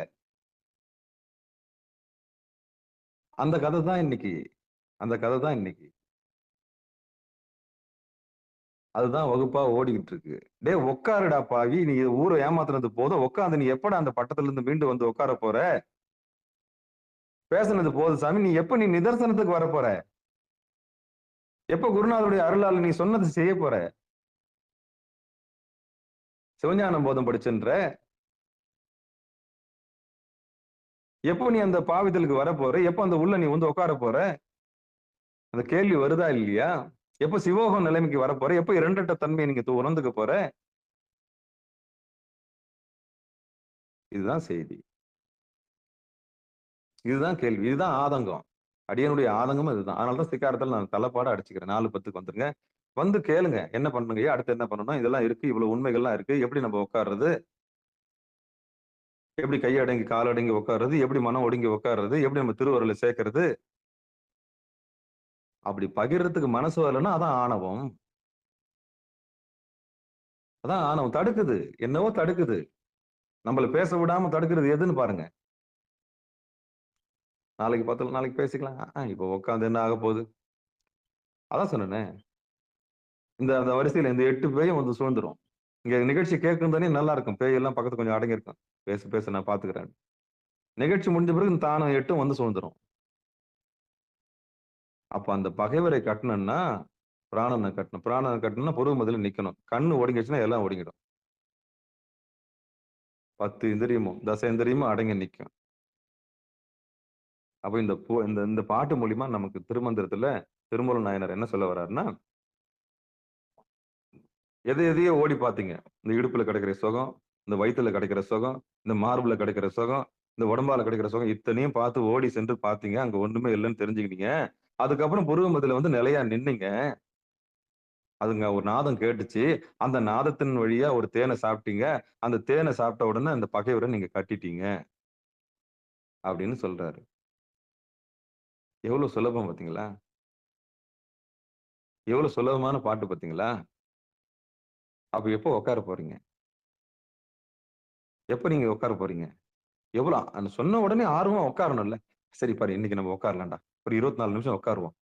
அந்த கதை தான் இன்னைக்கு. அதுதான் வகுப்பா ஓடிக்கிட்டு இருக்கு. டே உட்காருடா பாவி, நீ ஊரை ஏமாத்துனது போதும், உட்காந்து நீ எப்படா அந்த பட்டத்துல இருந்து மீண்டு வந்து உட்கார போற? பேசுனது போதும் சாமி, நீ எப்ப நிதர்சனத்துக்கு வர போற? எப்ப குருநாதருடைய அருளால் நீ சொன்னது செய்ய போற? சிவஞானம் போதம் படிச்சுன்ற எப்போ நீ அந்த பாவிதலுக்கு வர போற? எப்ப அந்த உள்ள நீ வந்து உட்கார போற? அந்த கேள்வி வருதா இல்லையா? எப்ப சிவோகம் நிலைமைக்கு வர போற? எப்ப இரண்டட்ட தன்மையை நீங்க உணர்ந்துக்க போற? இதுதான் செய்தி, இதுதான் கேள்வி, இதுதான் ஆதங்கம். அடியனுடைய ஆதங்கமும் இதுதான். அதனாலதான் சிக்காரத்தில் நான் தலைப்பாட அடிச்சுக்கிறேன். 4:10 வந்துருங்க, வந்து கேளுங்க, என்ன பண்ணுங்க, அடுத்து என்ன பண்ணணும், இதெல்லாம் இருக்கு, இவ்வளவு உண்மைகள்லாம் இருக்கு, எப்படி நம்ம உட்கார்றது, எப்படி கையடங்கி காலடங்கி உட்கார்றது, எப்படி மனம் ஒடுங்கி உட்கார்றது, எப்படி நம்ம திருவருளை சேர்க்கறது. அப்படி பகிர்றதுக்கு மனசு வரலன்னா அதான் ஆணவம். அதான் ஆணவம் தடுக்குது, என்னவோ தடுக்குது. நம்மள பேச விடாம தடுக்கிறது எதுன்னு பாருங்க. நாளைக்கு பார்த்தலாம், நாளைக்கு பேசிக்கலாம். இப்ப உட்காந்து என்ன ஆக போகுது? அதான் சொன்னேனே, இந்த அந்த வரிசையில இந்த 8 பேயும் வந்து சூழ்ந்துரும். இங்க நிகழ்ச்சி கேட்கும் தானே நல்லா இருக்கும். பேய் எல்லாம் பக்கத்து கொஞ்சம் அடங்கி இருக்கும். பேசு பேசு நான் பாத்துக்கிறேன். நிகழ்ச்சி முடிஞ்ச பிறகு தானும் 8 வந்து சூழ்ந்துரும். அப்ப அந்த பகைவரை கட்டணும்னா பிராணனை கட்டணும். பிராணனை கட்டணும்னா பொருள் முதல்ல நிக்கணும். கண்ணு ஒடுங்கிடுச்சுன்னா எல்லாம் ஒடுங்கிடும். 10 இந்திரியமும் தசேந்திரியமும் அடங்கி நிக்கும். அப்ப இந்த பாட்டு மூலியமா நமக்கு திருமந்திரத்துல திருமூல நாயனார் என்ன சொல்ல வர்றாருன்னா, எதையோ ஓடி பாத்தீங்க. இந்த இடுப்புல கிடைக்கிற சுகம், இந்த வயித்துல கிடைக்கிற சுகம், இந்த மார்புல கிடைக்கிற சுகம், இந்த உடம்பால கிடைக்கிற சுகம், இத்தனையும் பார்த்து ஓடி சென்று பாத்தீங்க. அங்க ஒண்ணுமே இல்லைன்னு தெரிஞ்சுக்கிட்டீங்க. அதுக்கப்புறம் புருவமத்தில வந்து நிலையா நின்னீங்க. அதுங்க ஒரு நாதம் கேட்டுச்சு. அந்த நாதத்தின் வழியா ஒரு தேனை சாப்பிட்டீங்க. அந்த தேனை சாப்பிட்ட உடனே அந்த பகைவரை நீங்க கட்டிட்டீங்க அப்படின்னு சொல்றாரு. எவ்வளவு சுலபம் பாத்தீங்களா? எவ்வளவு சுலபமான பாட்டு பாத்தீங்களா? அப்ப எப்போ உட்கார போறீங்க? எப்ப நீங்க உட்கார போறீங்க? எவ்வளவு அந்த சொன்ன உடனே ஆர்வமா உட்காரணும்ல. சரி பாரு, இன்னைக்கு நம்ம உட்காரலாம்டா. ஒரு 24 நிமிஷம் உட்காருவோம்.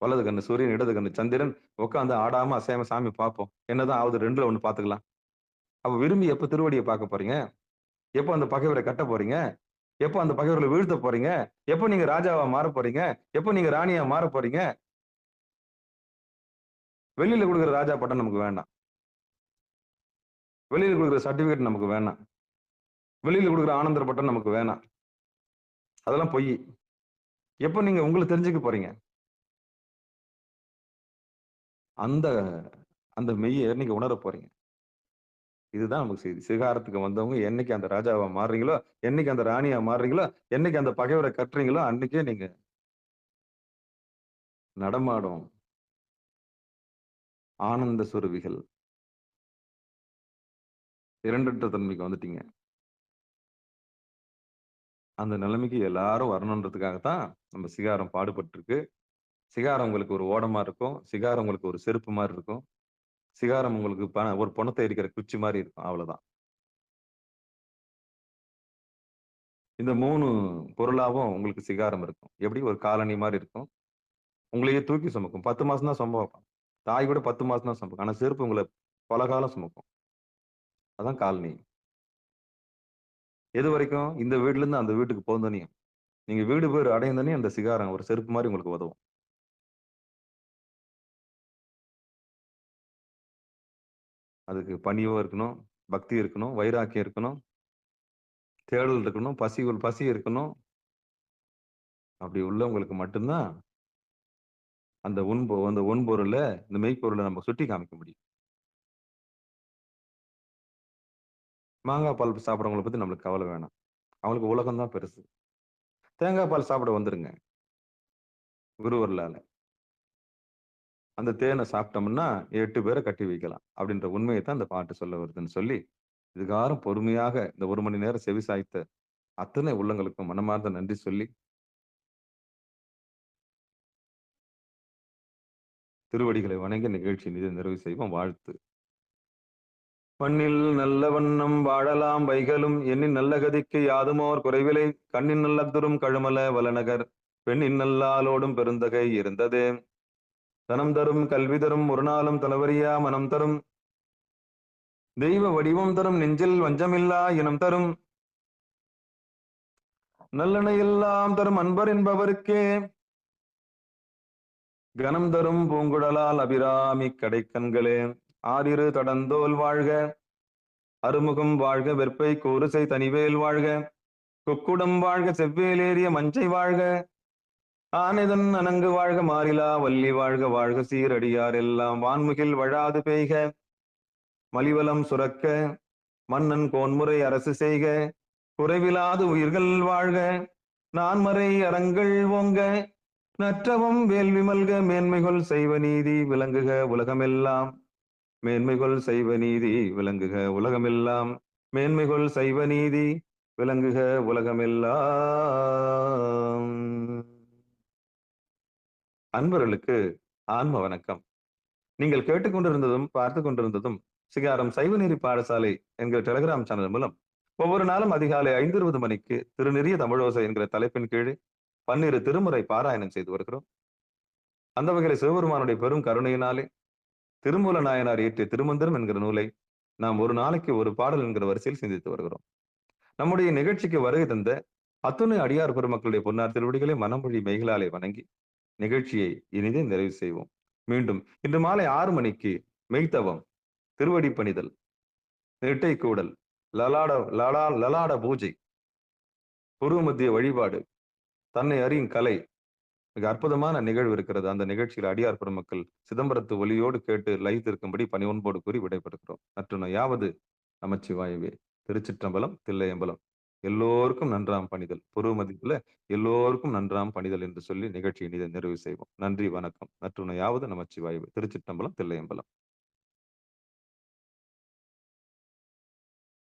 வலது கண்ணு சூரியன், இடது கண்ணு சந்திரன், உட்காந்து ஆடாம அசையாம சாமி பார்ப்போம். என்னதான் ஆகுது, 2ல 1 பாத்துக்கலாம். அப்ப விரும்பி எப்ப திருவடியை பார்க்க போறீங்க? எப்ப அந்த பகைவரை கட்ட போறீங்க? எப்ப அந்த பகைவர்களை வீழ்த்த போறீங்க? எப்ப நீங்க ராஜாவா மாற போறீங்க? எப்ப நீங்க ராணியா மாற போறீங்க? வெளியில கொடுக்குற ராஜா பட்டம் நமக்கு வேண்டாம். வெளியில கொடுக்குற சர்டிபிகேட் நமக்கு வேணாம். வெளியில கொடுக்குற ஆனந்தர் பட்டம் நமக்கு வேணாம். அதெல்லாம் பொய். எப்ப நீங்க உங்களை தெரிஞ்சுக்க போறீங்க? அந்த அந்த மெய்யை நீங்க உணர போறீங்க. இதுதான் நமக்கு செய்தி. சிகாரத்துக்கு வந்தவங்க என்னைக்கு அந்த ராஜாவா மாறுறீங்களோ, என்னைக்கு அந்த ராணியா மாறுறீங்களோ, என்னைக்கு அந்த பகைவரை கட்டுறீங்களோ, அன்னைக்கே நீங்க நடமாடும் ஆனந்த சுரபிகள் இரண்டற்ற தன்மைக்கு வந்துட்டீங்க. அந்த நிலைமைக்கு எல்லாரும் வரணுன்றதுக்காகத்தான் நம்ம சிகாரம் பாடுபட்டு இருக்கு. சிகாரம் உங்களுக்கு ஒரு ஓடமா இருக்கும். சிகாரம் உங்களுக்கு ஒரு செருப்பு மாதிரி இருக்கும். சிகாரம் உங்களுக்கு ஒரு பணத்தை எரிக்கிற குச்சி மாதிரி இருக்கும். அவ்வளவுதான். இந்த 3 பொருளாவும் உங்களுக்கு சிகாரம் இருக்கும். எப்படி ஒரு காலனி மாதிரி இருக்கும். உங்களையே தூக்கி சுமக்கும். 10 மாசம் தான் சுமக்கும். தாய் கூட 10 மாசம் தான் சுமக்கும். ஆனா செருப்பு உங்களை பல காலம் சுமக்கும். அதான் காலனி. எது வரைக்கும்? இந்த வீட்டுல இருந்து அந்த வீட்டுக்கு போந்தனையும். நீங்க வீடு பேர் அடைந்தனே அந்த சிகாரம் ஒரு செருப்பு மாதிரி உங்களுக்கு உதவும். அதுக்கு பணிவும் இருக்கணும், பக்தி இருக்கணும், வைராக்கியம் இருக்கணும், தேடல் இருக்கணும், பசி இருக்கணும். அப்படி உள்ளவங்களுக்கு மட்டும்தான் அந்த ஒன்பொருளை, இந்த மெய்ப்பொருளை நம்ம சுட்டி காமிக்க முடியும். மாங்காய் பால் சாப்பிட்றவங்களை பத்தி நம்மளுக்கு கவலை வேணாம். அவங்களுக்கு உலகம் தான் பெருசு. தேங்காய் பால் சாப்பிட வந்துருங்க குருவர்களால. அந்த தேனை சாப்பிட்டோம்னா 8 பேரை கட்டி வைக்கலாம் அப்படின்ற உண்மையை தான் இந்த பாட்டு சொல்ல வருதுன்னு சொல்லி, இதுகாரும் பொறுமையாக இந்த 1 மணி நேரம் செவி சாய்த்த அத்தனை உள்ளங்களுக்கும் மனமார்ந்த நன்றி சொல்லி, திருவடிகளை வணங்கி நிகழ்ச்சி நிறைவு செய்வோம். வாழ்த்து. மண்ணில் நல்ல வண்ணம் வாழலாம் வைகளும், எண்ணின் நல்ல கதிக்கு யாதுமோர் குறைவிலை, கண்ணின் நல்லதுரும் கழுமல வலநகர், பெண்ணின் நல்லாலோடும் பெருந்தகை இருந்ததே, தனம் தரும் கல்வி தரும் ஒரு நாளும் தலைவரியா மனம் தரும், தெய்வ வடிவம் தரும் நெஞ்சில் வஞ்சமில்லா இனம் தரும், நல்லெண்ண எல்லாம் தரும் அன்பர் என்பவருக்கே, கனம் தரும் பூங்குழலால் அபிராமி கடைக்கண்களே, ஆறிரு தடந்தோல் வாழ்க, அருமுகம் வாழ்க, வெற்பை கூறுசை தனிவேல் வாழ்க, குக்குடம் வாழ்க, செவ்வேலேறிய மஞ்சை வாழ்க, ஆனைதன் அணங்கு வாழ்க, மாறிலா வள்ளி வாழ்க, வாழ்க சீரடியார் எல்லாம் வான்முகில் வழாது பெய்க, மலிவலம் சுரக்க, மன்னன் கோன்முறை அரசு செய்க, குறைவிலாது உயிர்கள் வாழ்க, நான்மறை அறங்கள் ஓங்க, நற்றவம் வேள்வி மல்க, மேன்மைகள் செய்வ நீதி விளங்குக உலகமெல்லாம். மேன்மைகள் செய்வ நீதி விளங்குக உலகமெல்லாம். மேன்மைகள் செய்வ நீதி விளங்குக உலகமெல்லாம். அன்பர்களுக்கு ஆன்ம வணக்கம். நீங்கள் கேட்டுக்கொண்டிருந்ததும் பார்த்து கொண்டிருந்ததும் சிகாரம் சைவநெறி பாடசாலை என்கிற டெலிகிராம் சேனல் மூலம் ஒவ்வொரு நாளும் அதிகாலை 5:20 மணிக்கு திருநெறிய தமிழோசை என்கிற தலைப்பின் கீழ் 12 திருமுறை பாராயணம் செய்து வருகிறோம். அந்த வகையில் சிவபெருமானுடைய பெரும் கருணையினாலே திருமூல நாயனார் இயற்றிய திருமந்திரம் என்கிற நூலை நாம் ஒரு நாளைக்கு ஒரு பாடல் என்கிற வரிசையில் சிந்தித்து வருகிறோம். நம்முடைய நிகழ்ச்சிக்கு வருகை தந்த அத்துணை அடியார் பெருமக்களுடைய பொன்னார் திருவடிகளை மனமொழி மெய்களாலே வணங்கி நிகழ்ச்சியை இனிதே நிறைவு செய்வோம். மீண்டும் இன்று மாலை 6 மணிக்கு மெய்த்தவம், திருவடி பணிதல், நெட்டை கூடல், லலாட பூஜை, புருவ மத்திய வழிபாடு, தன்னை அறியும் கலை, மிக அற்புதமான நிகழ்வு இருக்கிறது. அந்த நிகழ்ச்சியில் அடியார் பெருமக்கள் சிதம்பரத்து ஒலியோடு கேட்டு லயித்திருக்கும்படி பணிவன்போடு கூறி விடைபெறுகிறோம். யாவது நமச்சிவாயவே. திருச்சிற்றம்பலம், தில்லையம்பலம். எல்லோருக்கும் நன்றாம் பணிதல், புருவ மதியத்துல எல்லோருக்கும் நன்றாம் பணிதல் என்று சொல்லி நிகழ்ச்சியை நிறைவு செய்வோம். நன்றி, வணக்கம். யாவது நமச்சிவாயவே. திருச்சிற்றம்பலம், தில்லையம்பலம்.